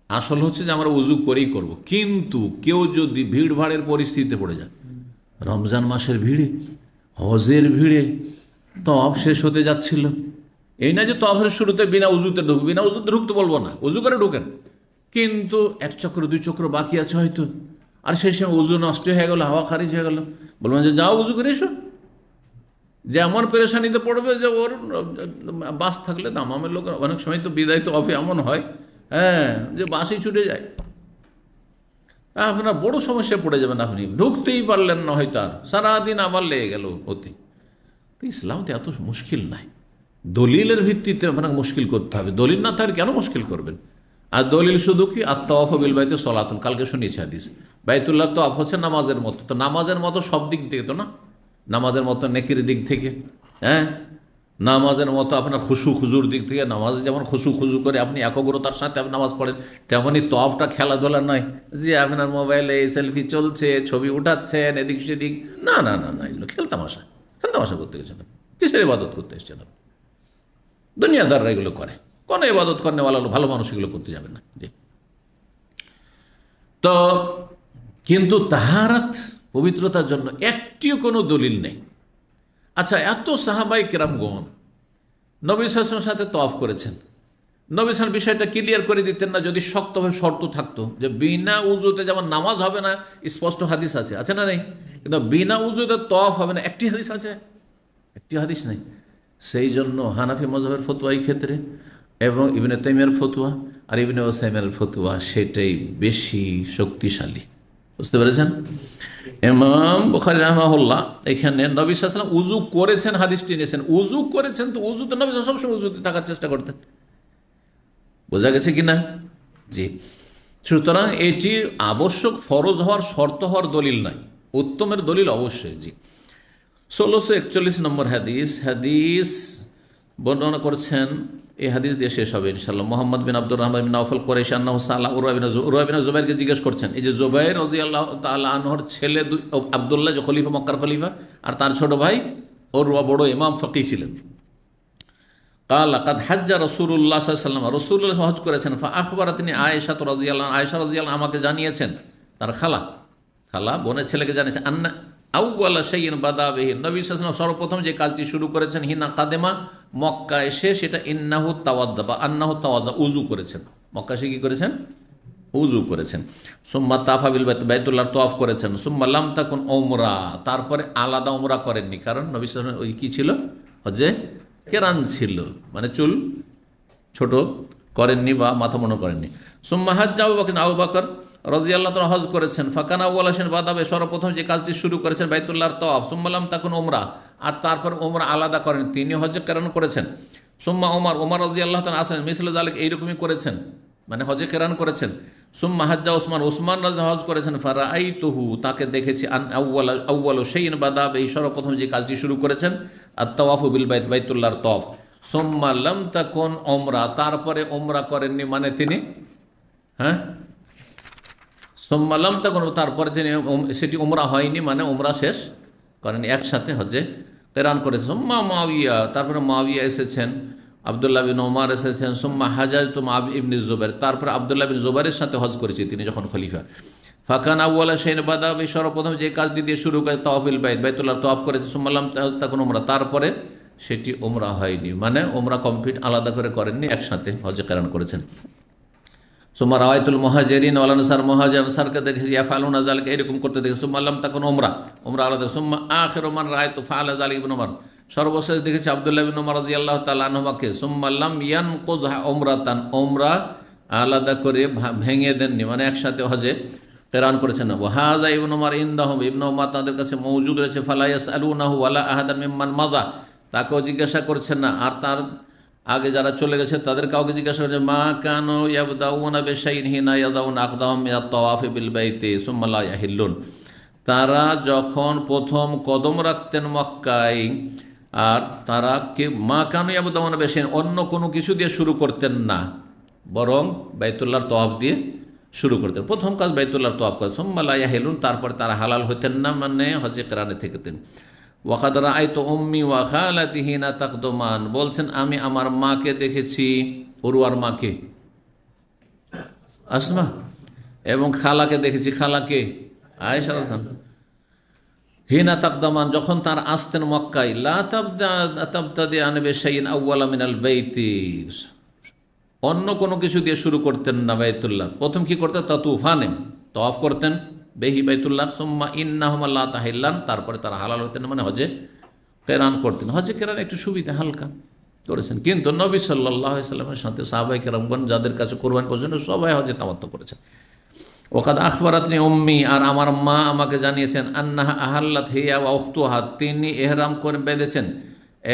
আসল হচ্ছে যে আমরা উজু করেই করব, কিন্তু কেউ যদি ভিড় ভাড়ের পরিস্থিতিতে পড়ে যায়, রমজান মাসের ভিড়ে, হজের ভিড়ে, তওয়াফ শেষ হতে যাচ্ছিল, এই না যে তওয়াফের শুরুতে বিনা উজুতে ঢুকবে, বিনা উজুতে ঢুকতে বলবো না, উজু করে ঢুকেন, কিন্তু এক চক্র দুই চক্র বাকি আছে হয়তো, আর সেই সময় উজু নষ্ট হয়ে গেল, হাওয়া খারিজ হয়ে গেল, বলবেন যে যাও উজু করে এসো। যেমন পেরেশানিতে পড়বে যে ওর বাস থাকলে দামামের লোক অনেক সময় তো বিদায় তো অফে এমন হয়, হ্যাঁ, যে বাসই ছুটে যায়, আপনার বড় সমস্যায় পড়ে যাবেন, আপনি ঢুকতেই পারলেন না হয়তো, আর সারাদিন আবার লেগে গেল ওতে। তো ইসলাম তো এত মুশকিল নাই, দলিলের ভিত্তিতে আপনাকে মুশকিল করতে হবে, দলিল না থাকলে কেন মুশকিল করবেন? আর দলিল শুধু কি আত-তাওয়াফু বিল বাইতি সলাতুন, কালকে শুনিয়েছি হাদিস, বাইতুল্লাহ তাওয়াফ হচ্ছে নামাজের মতো, তো নামাজের মতো সব দিক থেকে তো না, নামাজের মতো নেকির দিক থেকে, হ্যাঁ, নামাজের মতো আপনার খুশু খুজুর দিক থেকে, নামাজ যেমন খুশু খুজু করে আপনি একগ্রতার সাথে আপনি নামাজ পড়েন, তেমনই তওয়াফটা খেলাধুলা নয় যে আপনার মোবাইলে সেলফি চলছে, ছবি উঠাচ্ছেন এদিক সেদিক, না না না না, এগুলো খেলতামাশা, খেলতামাশা করতে গেছেন, কিসের ইবাদত করতে এসেছেন? দুনিয়াদাররা এগুলো করে, কোনো ইবাদত করনে ওয়ালা ভালো মানুষ এগুলো করতে যাবে না। জি, তো কিন্তু তাহারাত পবিত্রতার জন্য একটিও কোনো দলিল নেই। আচ্ছা, এত সাহাবাই কেরামগণ নবী সাল্লাল্লাহু আলাইহি ওয়াসাল্লামের সাথে তওয়াফ করেছেন, নবী সাল্লাল্লাহু বিষয়টা ক্লিয়ার করে দিতেন না যদি শক্তভাবে শর্ত থাকতো যে বিনা উজুতে যেমন নামাজ হবে না, স্পষ্ট হাদিস আছে না নেই, কিন্তু বিনা উজুতে তওয়াফ হবে না, একটি হাদিস আছে, একটি হাদিস নেই। সেই জন্য হানাফি মযহাবের ফতোয়া এই ক্ষেত্রে এবং ইবনে তাইমিয়ার ফতোয়া আর ইবনে উসাইমিনের ফতোয়া সেটাই বেশি শক্তিশালী, বুঝতে পেরেছেন? ইমাম বুখারী রাহিমাহুল্লাহ এখানে নবী সাল্লাল্লাহু আলাইহি ওয়াসাল্লাম উজু করেছেন হাদিসটি নিয়েছেন, উজু করেছেন তো উজুতে নবী সবসময় উজুতে থাকার চেষ্টা করতেন, বোঝা গেছে কিনা? জি, সুতরাং এটি আবশ্যক ফরজ হওয়ার শর্ত হওয়ার দলিল নাই, উত্তমের দলিল অবশ্যই। জি, 1641 নম্বর হাদিস বর্ণনা করছেন, এই হাদিস দিয়ে শেষ হবে ইনশাআল্লাহ। মুহাম্মদ বিন আব্দুর রহমান বিন নাওফল কুরাইশী আন্নাহু সাআলা উরওয়া বিন জুবাইরকে জিজ্ঞেস করছেন, এই যে জুবাইর রাদিয়াল্লাহু তাআলা আনহুর ছেলে আব্দুল্লাহ যে খলিফা, মক্কার খলিফা, আর তার ছোট ভাই উরওয়া বড় ইমাম ফকি ছিলেন। ক্বালা কাদ হাজ্জা রাসূলুল্লাহ সাল্লাল্লাহু আলাইহি ওয়াসাল্লাম, রাসূলুল্লাহ হজ করেছেন। ফাআখবারাতনি আয়েশা রাদিয়াল্লাহু আয়েশা রাদিয়াল্লাহু আমাকে জানিয়েছেন, তার খালা বোনের ছেলেকে জানিয়েছেন, আন্না আউওয়ালা শাইইন বাদা বিহি, নবী সাল্লাল্লাহু আলাইহি ওয়াসাল্লাম সর্বপ্রথম যে কাজটি শুরু করেছেন হিনা কাদেমা, মক্কা এসে, সেটা ইন্নাহু তাওয়াদ্দা বা আন্নাহু তাওয়াদ্দা, উযু করেছেন, মক্কা এসে কি করেছেন? উযু করেছেন। সুম্মা তাফা বিল বাইত, বাইতুল্লাহর তাওয়াফ করেছেন। সুম্মা লাম তাকুন উমরা, তারপরে আলাদা উমরা করেননি, কারণ নবী সাল্লাল্লাহু আলাইহি ওয়াসাল্লাম ওই কি ছিল, হজ্জে কেরান ছিল, মানে চুল ছোট করেননি বা মাথা মনে করেননি। সুম্মা হাজ্জা আবু বকর রাদিয়াল্লাহু তাআলা হজ করেছেন। ফাকানা আউওয়ালা শাইইন বাদাবে, সর্বপ্রথম যে কাজটি শুরু করেছেন বাইতুল্লাহর তাওয়াফ। সুম্মা লাম তাকুন উমরা, আর তারপর উমরা আলাদা করেন, তিনি হজ্জে কেরান করেছেন। সুম্মা ওমর রাদিয়াল্লাহু তাআলা আসেন মিসলে যালিক, এইরকমই করেছেন, মানে হজ্জে কেরান করেছেন। সুম্মা হাজ্জা উসমান রাদিয়াল্লাহু হজ করেছেন। ফারাআইতুহু, তাকে দেখেছি, আন আউওয়ালু শাইইন বাদাবে, সর্বপ্রথম যে কাজটি শুরু করেছেন আত-তাওয়াফু বিল বাইত, বাইতুল্লাহর তাওয়াফ। সুম্মা লাম তাকুন উমরা, তারপরে উমরা করেননি, মানে তিনি সুম্মা লাম তাকুন, তারপরে তিনি সেটি উমরা হয়নি, মানে উমরা শেষ করেন, একসাথে হজ্জে কেরান করেছেন। সুম্মা মুআবিয়া, তারপরে মুআবিয়া এসেছেন, আব্দুল্লাহ বিন ওমর এসেছেন। সুম্মা হাজাজতু মা ইবনে জুবাইর, তারপরে আব্দুল্লাহ বিন জুবাইরের সাথে হজ করেছি তিনি যখন খলিফা। ফাকান আউওয়ালা শাইইন বাদা বিহি, সর্বপ্রথম যে কাজটি দিয়ে শুরু করে তাওয়াফুল বাইত, বাইতুল্লাহ তাওয়াফ করেছে। সুম্মা লাম তাকুন উমরা, তারপরে সেটি উমরা হয়নি, মানে উমরা কমপ্লিট আলাদা করে করেননি, একসাথে হজ্জে কেরান করেছেন। সুম্মা রাওয়াইতুল মুহাজিরিন ওয়াল আনসার, মুহাজির আনসারকে দেখেছি ইয়াফআলুনা যালিকা, এরকম করতে দেখেছি। সুম্মা লাম তাকুন উমরা, উমরা আলাদা। সুম্মা আখিরু মান রাআইতু ফাআলা যালিকা ইবনে উমর, সর্বশেষ দেখেছি আব্দুল্লাহ ইবনে উমর রাদিয়াল্লাহু তাআলা আনহুমাকে। সুম্মা লাম ইয়ানকুযহা উমরাতান, উমরা আলাদা করে ভেঙে দেননি, মানে একসাথে হজে কেরান করেছেন না। ওয়াহাযা ইবনে উমর ইনদাহুম, ইবনে উমর তাদের কাছে মওজুদ রয়েছে। ফালা ইয়াসআলুনাহু ওয়ালা আহাদান মিম্মান মাযা, তাকেও জিজ্ঞাসা করছেন না আর তার আগে যারা চলে গেছে তাদের কাউকে জিজ্ঞাসা করছে। মা কানু ইয়াবদাউনা বিশাইইন হিনা ইয়াদাউনা আকদাহুম মিনাত তাওয়াফি বিল বাইতি সুম্মা লা ইয়াহিল্লুন, তারা যখন প্রথম কদম রাখতেন মক্কায়, আর তারা কে মা কানু ইয়াবদাউনা বিশাইইন, অন্য কোনো কিছু দিয়ে শুরু করতেন না, বরং বাইতুল্লাহর তওয়াফ দিয়ে শুরু করতেন। প্রথম কাজ বাইতুল্লাহর তওয়াফ করা। সুম্মা লা ইয়াহিল্লুন, তারপরে তারা হালাল হতেন না, মানে হজে কেরানে থেকেতেন। ওয়াকাদ রাআইতু উম্মি ওয়া খালাতি হিনা তাকদুমান, বলছেন আমি আমার মাকে দেখেছি, উরওয়ার মাকে আসমা, এবং খালাকে দেখেছি, খালাকে আয়েশা রাদিয়াল্লাহু আনহা, হিনা তাকদামান, যখন তার আসতেন মক্কায়। লা তাবতাদি আন বিশাইইন আউওয়ালা মিনাল বাইতি, অন্য কোনো কিছু দিয়ে শুরু করতেন না বাইতুল্লাহ। প্রথম কি করতেন? তাতুফানে, তওয়াফ করতেন বেহি বাইতুল্লাহ। সুম্মা ইন্নাহুম লা তাহিল্লান, তারপরে তারা হালাল হতেন, মানে হজে কেরান করতেন। হজে কেরান একটু সুবিধা হালকা করেছেন, কিন্তু নবী সাল্লাল্লাহু আলাইহি সাল্লামের সাথে সাহাবায়ে কেরামগণ যাদের কাছে কুরবানি পর্যন্ত সবাই হজে তামাত্তু করেছেন। ওয়াকাদ আখবারাতনি উম্মি, আর আমার মা আমাকে জানিয়েছেন, আন্নাহা আহাল্লাত হিয়া ওয়া উখতুহা, তিনি ইহরাম করে বেঁধেছেন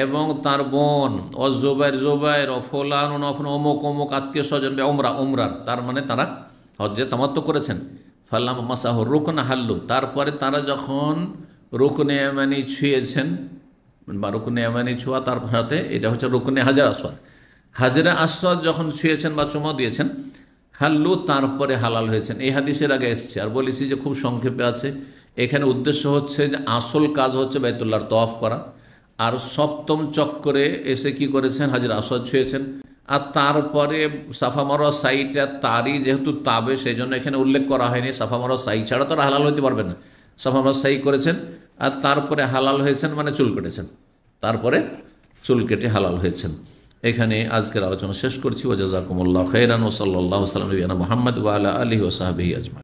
এবং তার বোন, ও জুবাইর জুবাইর, ও ফুলান ও নফন, অমুক অমুক আত্মীয় স্বজন, উমরা উমরার, তার মানে তারা হজ্জে তামাত্তু করেছেন। ফাল্লাম মাসাহ রুকন হাল্লু, তারপরে তারা যখন রুকনে ইয়ামানি ছুঁয়েছেন, বা রুকনে ইয়ামানি ছোঁয়া, তার সাথে এটা হচ্ছে রুকনে হাজার আসওয়াদ, হাজরে আসওয়াদ যখন ছুঁয়েছেন বা চুমা দিয়েছেন, হাল্লু, তারপরে হালাল হয়েছেন। এই হাদিসের আগে এসছে, আর বলেছি যে খুব সংক্ষেপে আছে। এখানে উদ্দেশ্য হচ্ছে যে আসল কাজ হচ্ছে বাইতুল্লাহর তওয়াফ করা, আর সপ্তম চক্করে এসে কি করেছেন? হাজরে আসওয়াদ ছুঁয়েছেন। আর তারপরে সাফা মারোয়া সাইটা তারই যেহেতু তাবে, সেই জন্য এখানে উল্লেখ করা হয়নি। সাফা মারোয়া সাই ছাড়া তো হালাল হইতে পারবেন না। সাফা মারোয়া সাই করেছেন, আর তারপরে হালাল হয়েছেন, মানে চুল কেটেছেন, তারপরে চুল কেটে হালাল হয়েছেন। এখানে আজকের আলোচনা শেষ করছি। ওয়া জাযাকুমুল্লাহু খাইরান ওয়া সাল্লাল্লাহু আলা নবিয়িনা মুহাম্মদ ওয়া আলা আলিহি ওয়া সাহবিহি আজমাইন।